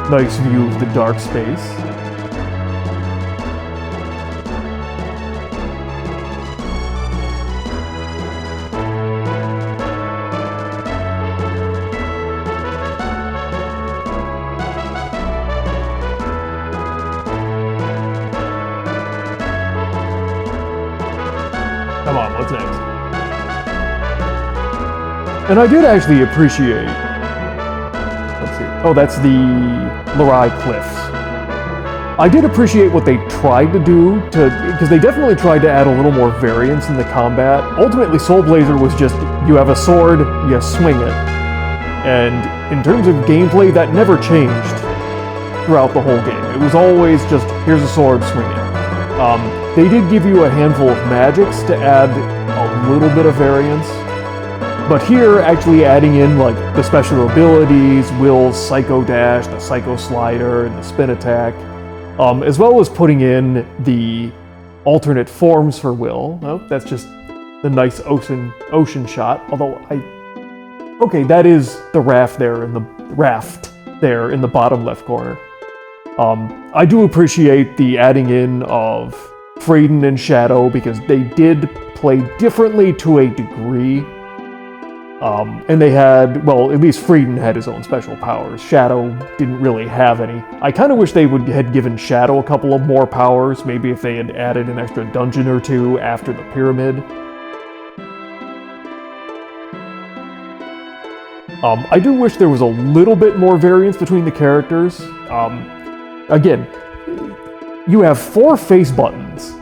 Nice view of the dark space. Come on, what's next? And I did actually appreciate... Let's see. Oh, that's the Lurai Cliffs. I did appreciate what they tried to do because they definitely tried to add a little more variance in the combat. Ultimately, Soul Blazer was just, you have a sword, you swing it. And in terms of gameplay, that never changed throughout the whole game. It was always just, here's a sword, swing it. They did give you a handful of magics to add a little bit of variance. But here, actually adding in like the special abilities, Will's Psycho Dash, the Psycho Slider, and the Spin Attack, as well as putting in the alternate forms for Will. Oh, that's just the nice ocean shot. Although okay, that is the raft there in the bottom left corner. I do appreciate the adding in of Freeden and Shadow because they did play differently to a degree. And they had, well, at least Freeden had his own special powers. Shadow didn't really have any. I kind of wish they had given Shadow a couple of more powers, maybe if they had added an extra dungeon or two after the pyramid. I do wish there was a little bit more variance between the characters. Again, you have 4 face buttons.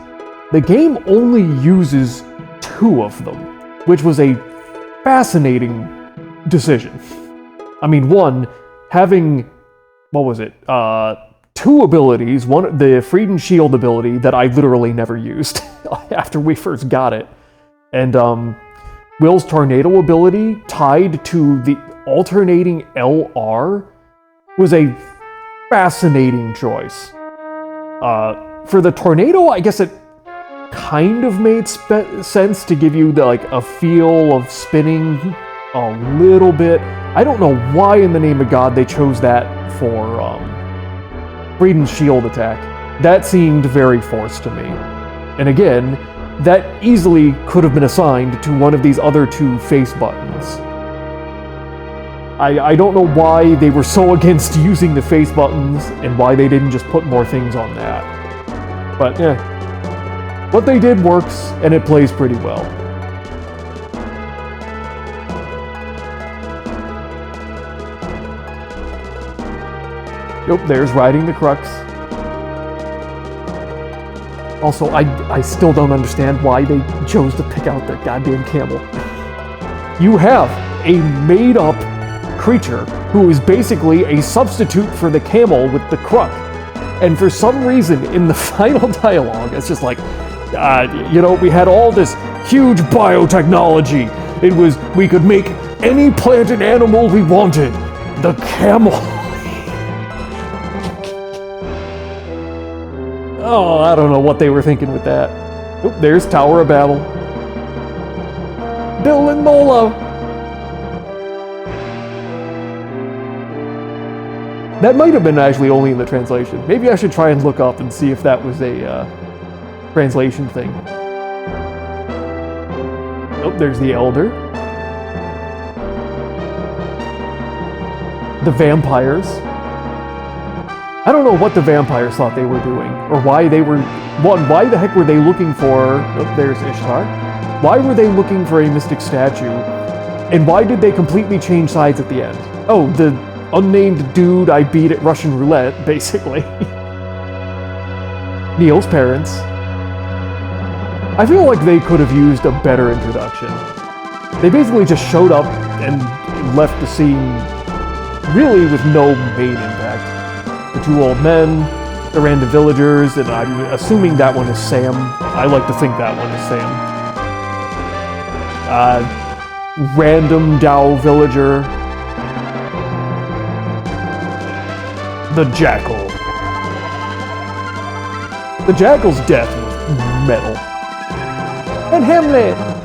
The game only uses 2 of them, which was a fascinating decision. I mean, one, having, what was it, 2 abilities, one, the Freeden Shield ability that I literally never used after we first got it, and Will's Tornado ability tied to the alternating LR was a fascinating choice. For the Tornado, I guess it kind of made sense to give you a feel of spinning a little bit. I don't know why in the name of God they chose that for Freeden's shield attack. That seemed very forced to me. And again, that easily could have been assigned to one of these other 2 face buttons. I don't know why they were so against using the face buttons and why they didn't just put more things on that. But yeah. What they did works, and it plays pretty well. Yep, there's riding the Crux. Also, I still don't understand why they chose to pick out the goddamn camel. You have a made-up creature who is basically a substitute for the camel with the Crux. And for some reason, in the final dialogue, it's just like, we had all this huge biotechnology. It was, we could make any plant and animal we wanted. The camel. Oh, I don't know what they were thinking with that. Oh, there's Tower of Babel. Bill and Molo. That might have been actually only in the translation. Maybe I should try and look up and see if that was a translation thing. Oh, there's the Elder. The vampires. I don't know what the vampires thought they were doing, or why they were... why the heck were they looking for... Oh, there's Ishtar. Why were they looking for a mystic statue? And why did they completely change sides at the end? Oh, the unnamed dude I beat at Russian roulette, basically. Neil's parents. I feel like they could have used a better introduction. They basically just showed up and left the scene really with no main impact. The 2 old men, the random villagers, and I'm assuming that one is Sam. I like to think that one is Sam. Random Dao villager. The Jackal. The Jackal's death was metal. And Hamlet!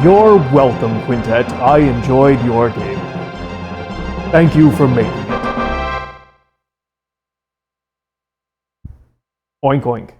You're welcome, Quintet. I enjoyed your game. Thank you for making it. Oink oink.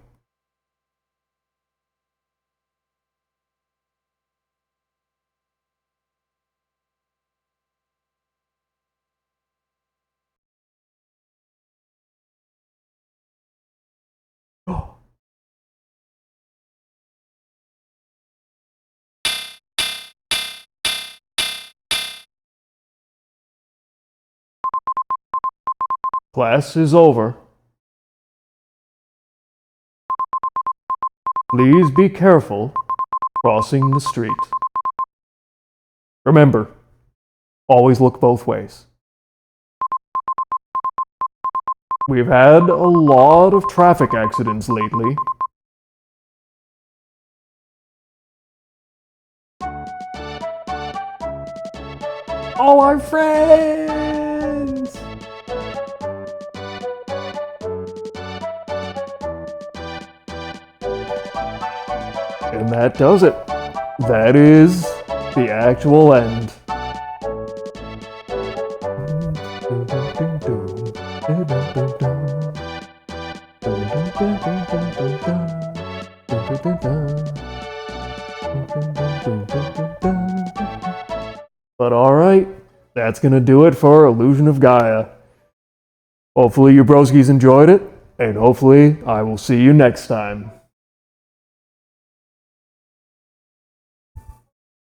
Class is over. Please be careful crossing the street. Remember, always look both ways. We've had a lot of traffic accidents lately. All our friends! And that does it. That is the actual end. But alright, that's gonna do it for Illusion of Gaia. Hopefully you broskies enjoyed it, and hopefully I will see you next time.